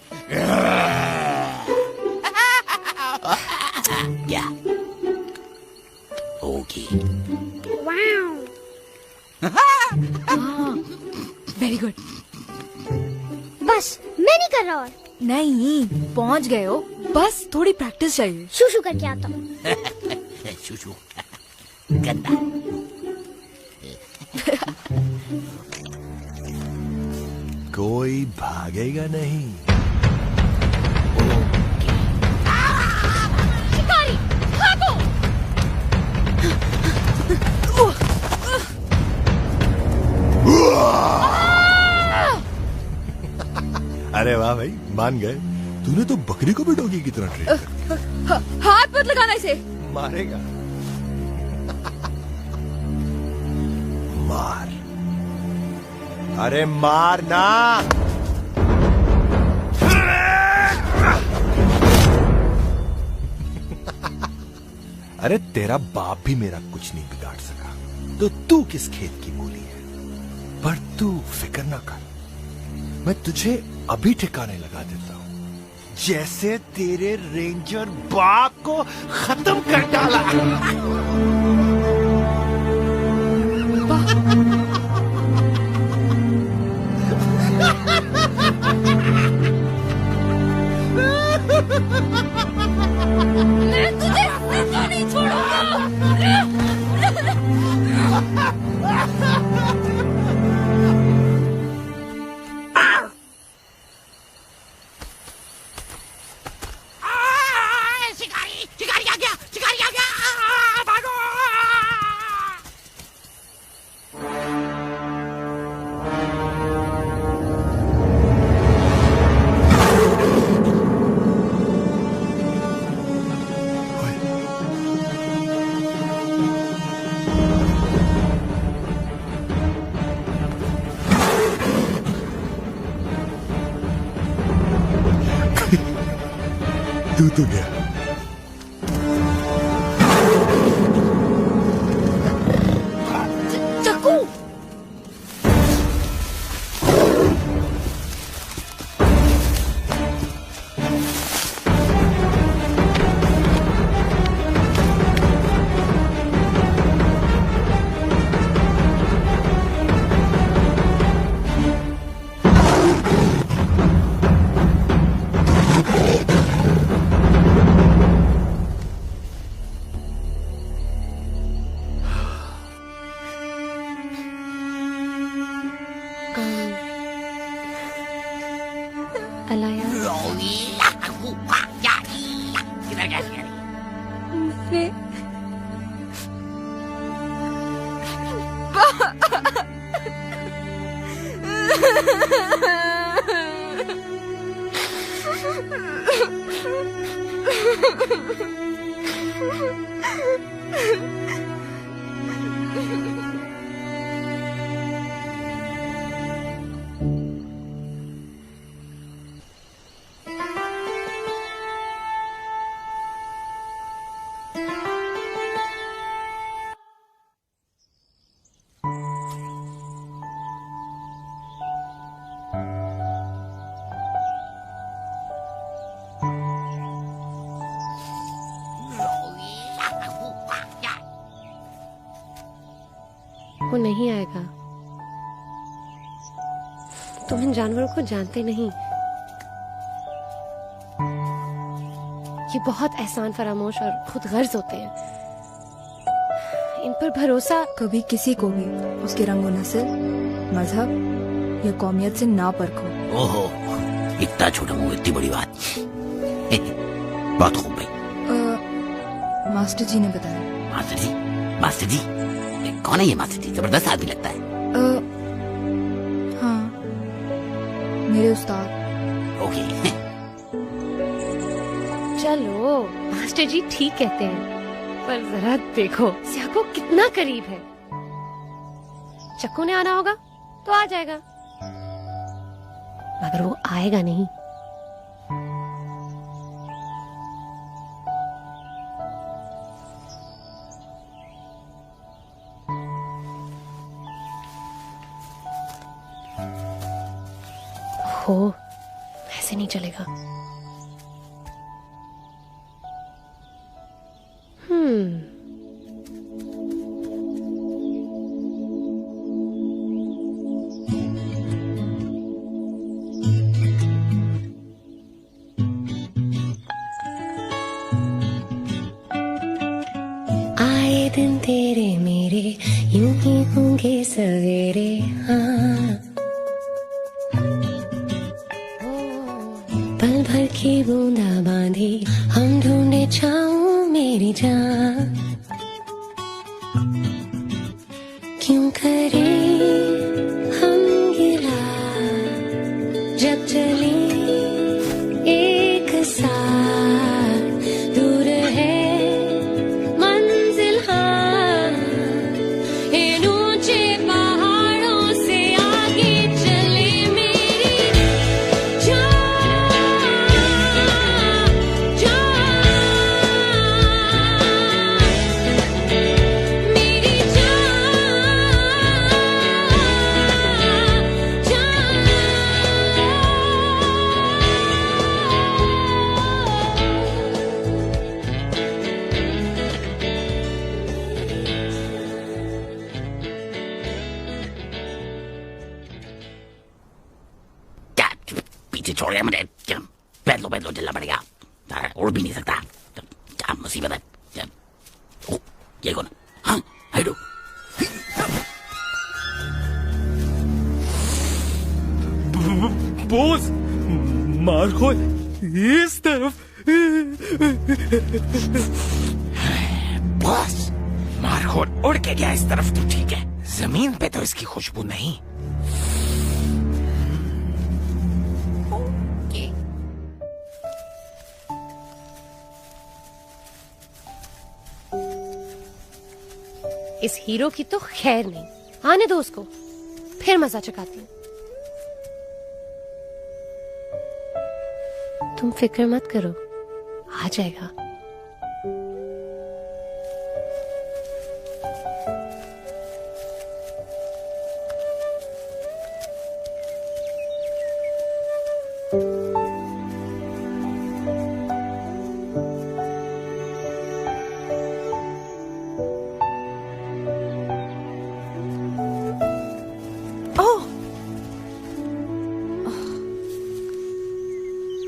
क्या? ओके। Very good. बस मैं नहीं कर रहा और। नहीं, पहुंच गए हो, बस थोड़ी प्रैक्टिस चाहिए। शूशू करके आता हूँ। शूशू गंदा। कोई भागेगा नहीं। शिकारी, भागो! अरे वाह भाई, मान गए। तूने तो बकरी को भी डॉगी की तरह ट्रीट कर। हाथ मत लगाना इसे। मारेगा। मार। अरे मार ना। अरे तेरा बाप भी मेरा कुछ नहीं बिगाड़ सका, तो तू किस खेत की मूली है। पर तू फिक्र ना कर, मैं तुझे अभी ठिकाने लगा देता हूं, जैसे तेरे रेंजर बाप को खत्म कर डाला। मैं तुझे जिंदा नहीं छोड़ूंगा। शिकारी आ गया, भागो! तू तो गया। चक्कू। अलाया, किधर गया शिकारी? वो नहीं आएगा। तुम इन जानवरों को जानते नहीं। ये बहुत एहसान फरामोश और खुद गर्ज होते हैं। इन पर भरोसा कभी किसी को भी उसके रंग नस्ल, मजहब या कौमियत से ना परखो। ओहो, इतना छोटा मुंह, इतनी बड़ी बात। बहुत खूब भाई। मास्टर जी ने बताया। मास्टर जी? मास्टर जी कौन है ये मास्टर जी? जबरदस्त आदमी लगता है। हाँ, मेरे उस्ताद। ओके। चलो, मास्टर जी ठीक कहते हैं, पर जरा देखो स्याको कितना करीब है। चक्कू ने आना होगा तो आ जाएगा, मगर वो आएगा नहीं। ओहो, ऐसे नहीं चलेगा। आए दिन तेरे मेरे यूं ही होंगे सवेरे, हाँ। पल भर की बूंदा बांधी हम ढूंढे छाऊं मेरी जान, क्यों करें हम गिला जब चले एक साथ, दूर है मंजिल हाँ, इन ऊंचे पहाड़ों से आगे चले मेरी जान, मेरी क्या पीछे छोड़ गया मुझे? पैद लो चलना पड़ेगा, उड़ भी नहीं सकता। क्या मुसीबत है? ओ, ये कौन? हाँ, हाइडो। बॉस, मार्को इस तरफ। बॉस, मार्को उड़ के गया इस तरफ तो ठीक है, जमीन पे तो इसकी खुशबू नहीं। इस हीरो की तो खैर नहीं, आने दो उसको, फिर मजा चकाती हूँ। तुम फिक्र मत करो, आ जाएगा।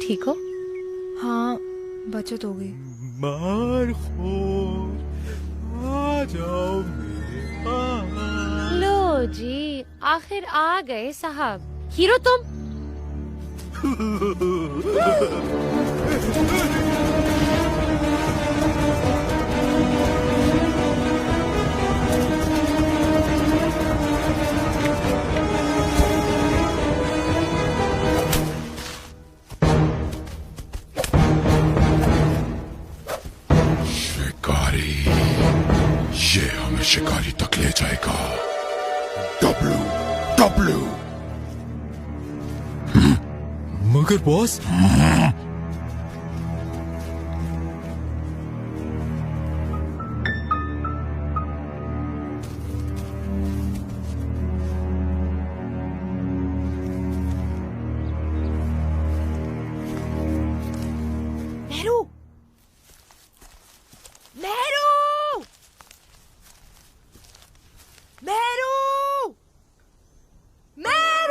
ठीक हो? हाँ, बचत हो गई। मार्को, आ जाओ मेरे पास। लो जी, आखिर आ गए साहब। हीरो तुम? ये हमें शिकारी तक ले जाएगा। W W. मगर बॉस, नेहरू, नेहरू, नेहरू, नेहरू।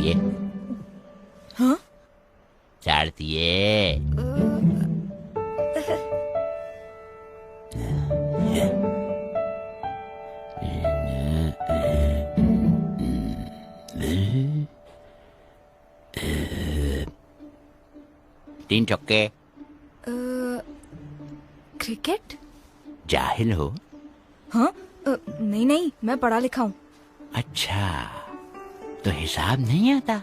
चढ़ती है? हाँ? चढ़ती है? तीन चौके। क्रिकेट? जाहिल हो? हाँ? नहीं नहीं, मैं पढ़ा लिखा हूँ। अच्छा, तो हिसाब नहीं आता?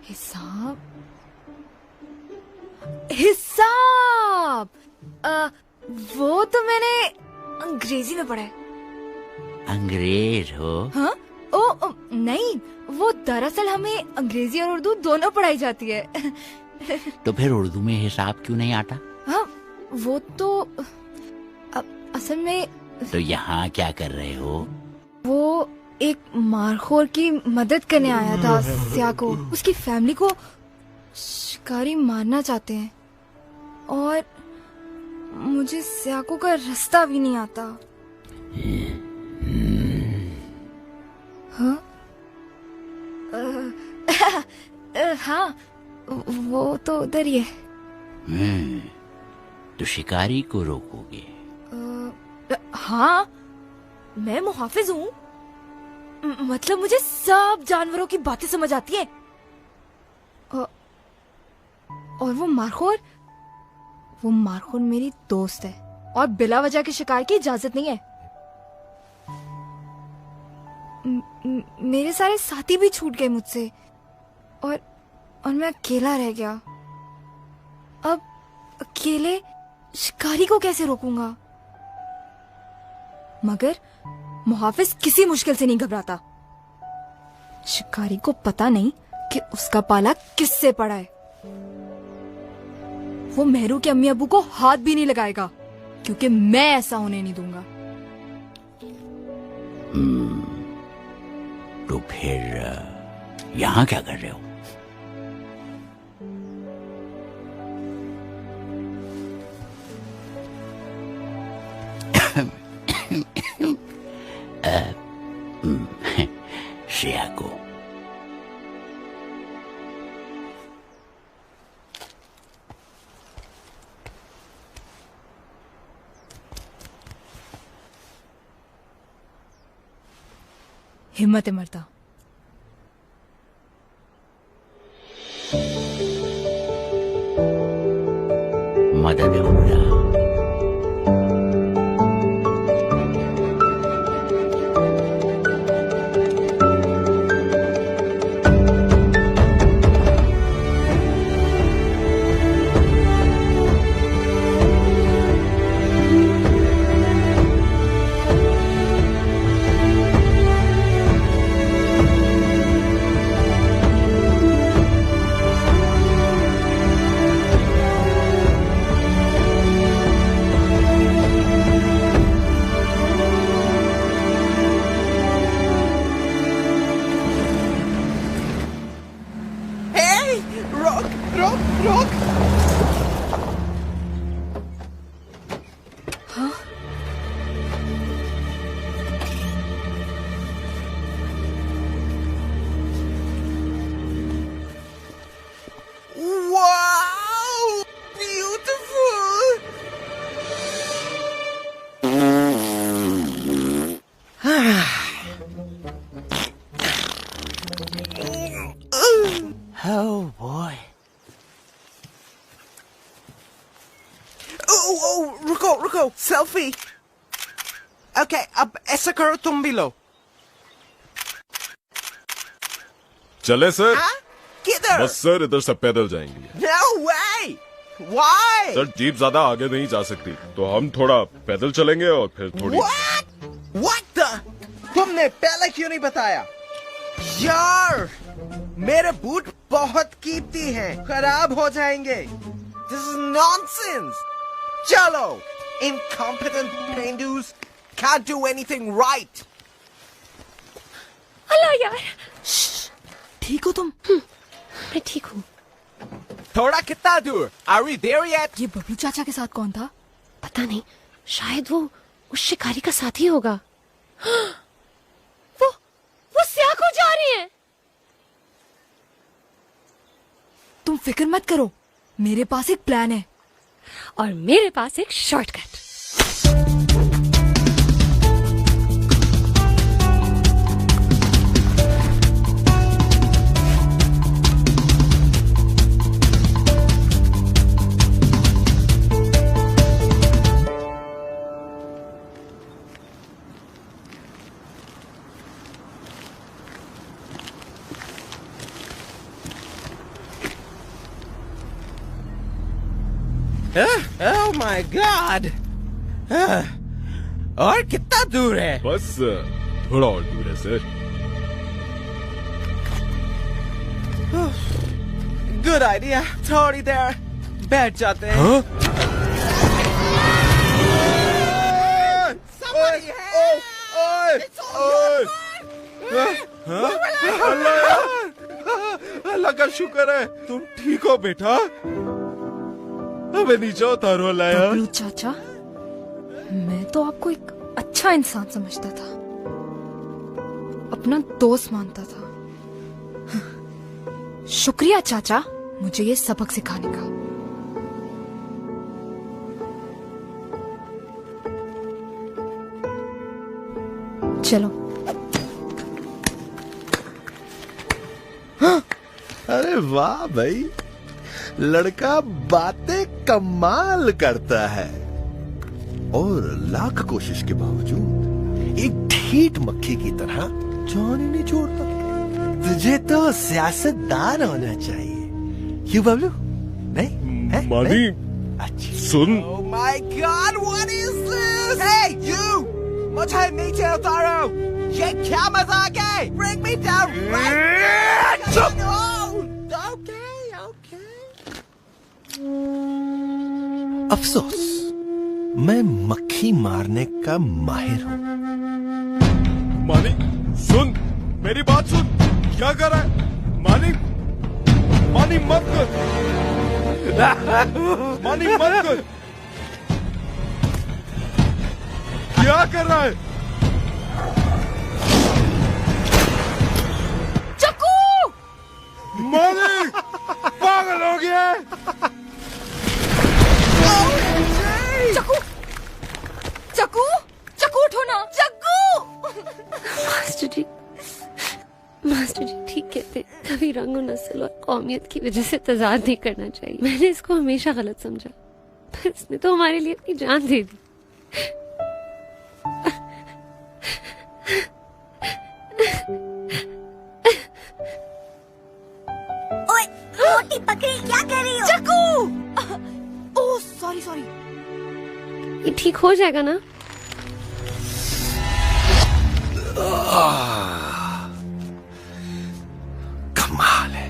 हिसाब? हिसाब वो तो मैंने अंग्रेजी में पढ़ा है। अंग्रेज हो? हाँ? नहीं, वो दरअसल हमें अंग्रेजी और उर्दू दोनों पढ़ाई जाती है। तो फिर उर्दू में हिसाब क्यों नहीं आता? हाँ, वो तो असल में। तो यहाँ क्या कर रहे हो? वो एक मारखोर की मदद करने आया था। स्या को, उसकी फैमिली को शिकारी मारना चाहते हैं और मुझे स्याको का रास्ता भी नहीं आता। हाँ? हाँ, वो तो उधर ही है। तो शिकारी को रोकोगे? हाँ, मैं मुहाफिज हूँ। मतलब मुझे सब जानवरों की बातें समझ आती है। और वो मारखोर मेरी दोस्त है और बिला वजह के शिकार की इजाजत नहीं है। मेरे सारे साथी भी छूट गए मुझसे और मैं अकेला रह गया। अब अकेले शिकारी को कैसे रोकूंगा? मगर मुहाफिज किसी मुश्किल से नहीं घबराता। शिकारी को पता नहीं कि उसका पाला किससे पड़ा है। वो मेहरू के अम्मी अब्बू को हाथ भी नहीं लगाएगा क्योंकि मैं ऐसा होने नहीं दूंगा। तो फिर यहाँ क्या कर रहे हो? श्रेया को हिम्मत है मरता। मदद होगा। Oh boy. रुको सेल्फी। ओके, अब ऐसा करो तुम भी लो। चले सर? किधर? बस सर, इधर से पैदल जाएंगे। No way! Why? Sir, jeep ज्यादा आगे नहीं जा सकती, तो हम थोड़ा पैदल चलेंगे और फिर थोड़ी। What the? तुमने पहले क्यों नहीं बताया? यार, मेरे बूट बहुत कीमती हैं, खराब हो जाएंगे। This is nonsense. चलो, incompetent Hindus can't do anything right. अल्लाह यार, ठीक हो तुम? मैं ठीक हूँ। थोड़ा कितना दूर? Are we there yet? ये बबलू चाचा के साथ कौन था? पता नहीं, शायद वो उस शिकारी का साथी होगा। वो स्या को जा रही है। तुम फिक्र मत करो, मेरे पास एक प्लान है। और मेरे पास एक शॉर्टकट। Oh my God! और कितना दूर है? बस थोड़ा और दूर है सर। Good idea. थोड़ी देर बैठ जाते हैं। हाँ? Somebody help! अल्लाह का शुक्र है तुम ठीक हो बेटा। हमें नीचे उतारो अल्लाह यार। बबलू चाचा, मैं तो आपको एक अच्छा इंसान समझता था, अपना दोस्त मानता था। शुक्रिया चाचा मुझे ये सबक सिखाने का। चलो। अरे वाह भाई, लड़का बातें कमाल करता है और लाख कोशिश के बावजूद एक ढीठ मक्खी की तरह जान ही नहीं छोड़ता। तुझे तो सियासतदान होना चाहिए, क्यों बबलू? नहीं है? मानी सुन। Oh my God! What is this? Hey you! मुझे नीचे उतारो। ये क्या मजाक है? Bring me down right now! No! अफसोस, मैं मक्खी मारने का माहिर हूँ। मानी सुन, मेरी बात सुन। क्या कर रहा है? मानी मानी मत कर। मानी मत कर। क्या कर रहा है? चक्कू! मानी पागल हो गया है। चक्कू! चक्कू! चक्कू उठो ना! चक्कू! मास्टर जी ठीक कहते, कभी रंग नस्ल और कौमियत की वजह से तजाद नहीं करना चाहिए। मैंने इसको हमेशा गलत समझा, पर इसने तो हमारे लिए अपनी जान दे दी। ओए, मोटी बकरी क्या कर रही हो? चक्कू! Oh sorry sorry. ये ठीक हो जाएगा ना? कमाल है।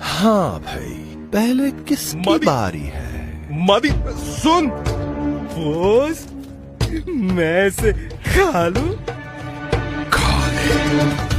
हाँ भाई, पहले किसकी बारी है? मानी सुन, बोस मैं इसे खा लूं? खा ले।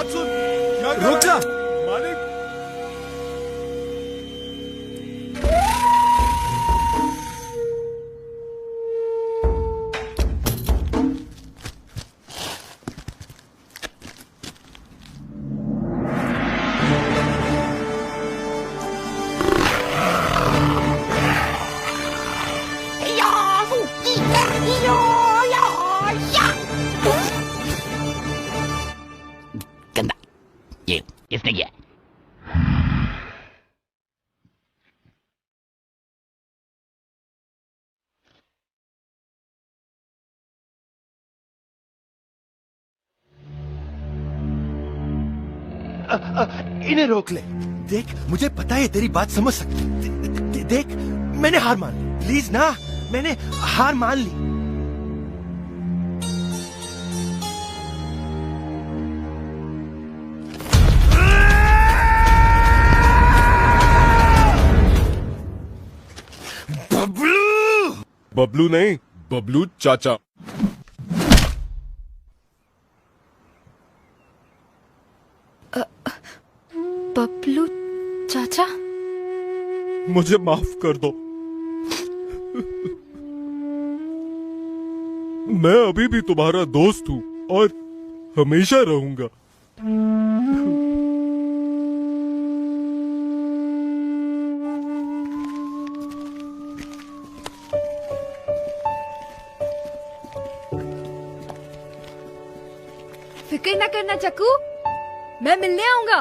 बात सुन। रुक जा। मालिक। गंदा, ये किसने किया? इन्हें रोक ले। देख, मुझे पता है तेरी बात समझ सकती। देख, मैंने हार मान ली। प्लीज ना, मैंने हार मान ली। बबलू नहीं, बबलू चाचा। बबलू चाचा, मुझे माफ कर दो। मैं अभी भी तुम्हारा दोस्त हूँ और हमेशा रहूंगा। फिक्र ना करना चक्कू, मैं मिलने आऊंगा।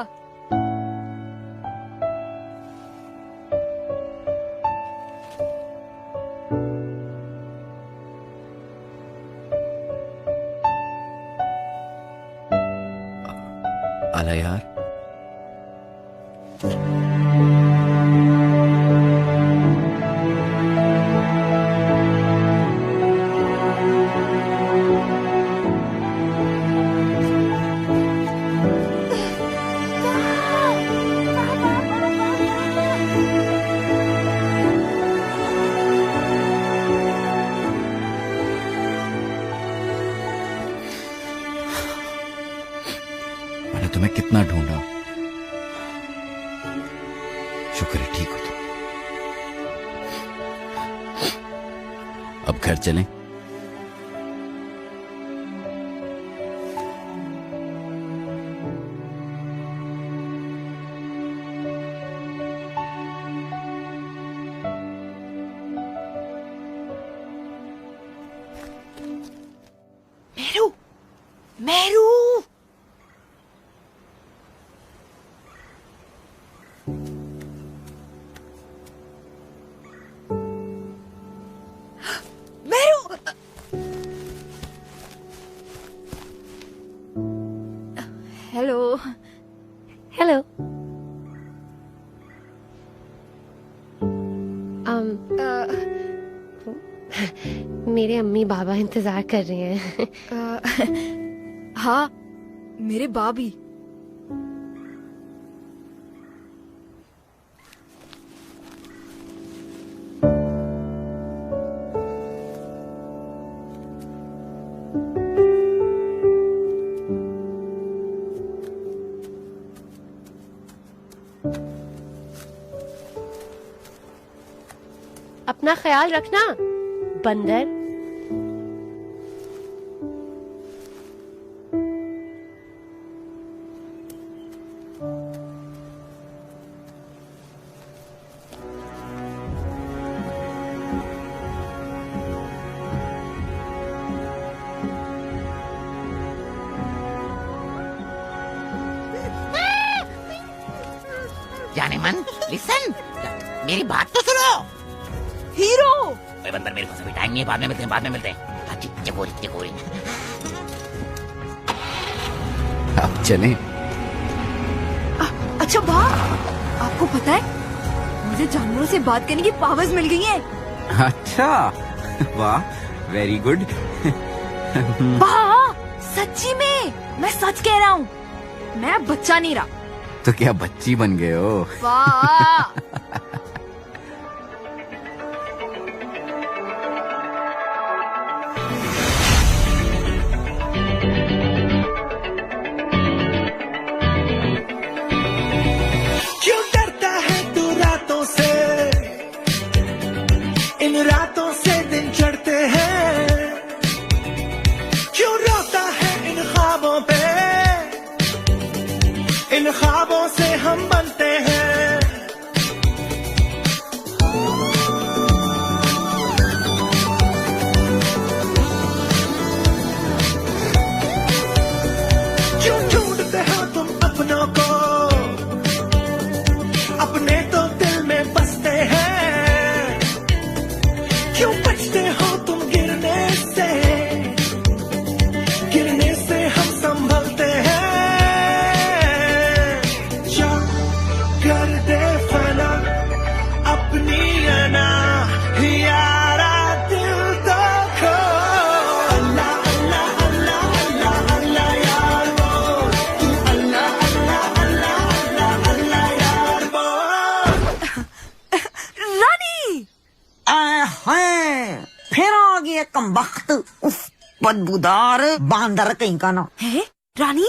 आला यार, मैंने तुम्हें कितना ढूंढा। शुक्र है ठीक हो तुम। अब घर चलें? मेरू, मेरू, हेलो। हेलो। मेरे अम्मी बाबा इंतजार कर रहे हैं। हाँ, मेरे बाबी। अपना ख्याल रखना बंदर। जाने मन, लिसन, मेरी बात तो सुनो। हीरो, ओए बंदर, मेरे पास अभी टाइम नहीं है, बाद में मिलते हैं, बाद में मिलते हैं। चकोरी चकोरी। अब चलें? अच्छा वाह, आपको पता है मुझे जानवरों से बात करने की पावर्स मिल गई हैं। अच्छा, वाह, वेरी गुड। वाह, सच्ची में, मैं सच कह रहा हूँ, मैं अब बच्चा नहीं रहा। तो क्या बच्ची बन गए हो? वाह। हम बनते हैं। क्यों ढूंढते हो तुम अपनों को, अपने तो दिल में बसते हैं। क्यों बचते हो तुम गिरने से, गिरने से हम संभलते हैं। जो कर दे फना अपनी अना, यारा दिल तो खो। अल्लाह अल्लाह अल्लाह अल्लाह अल्लाह यार बोल, तू अल्लाह अल्लाह अल्लाह अल्लाह अल्लाह यार बोल। रानी हाय फिर आ गया कमबख्त, उफ बदबूदार बांदर कहीं का ना है। रानी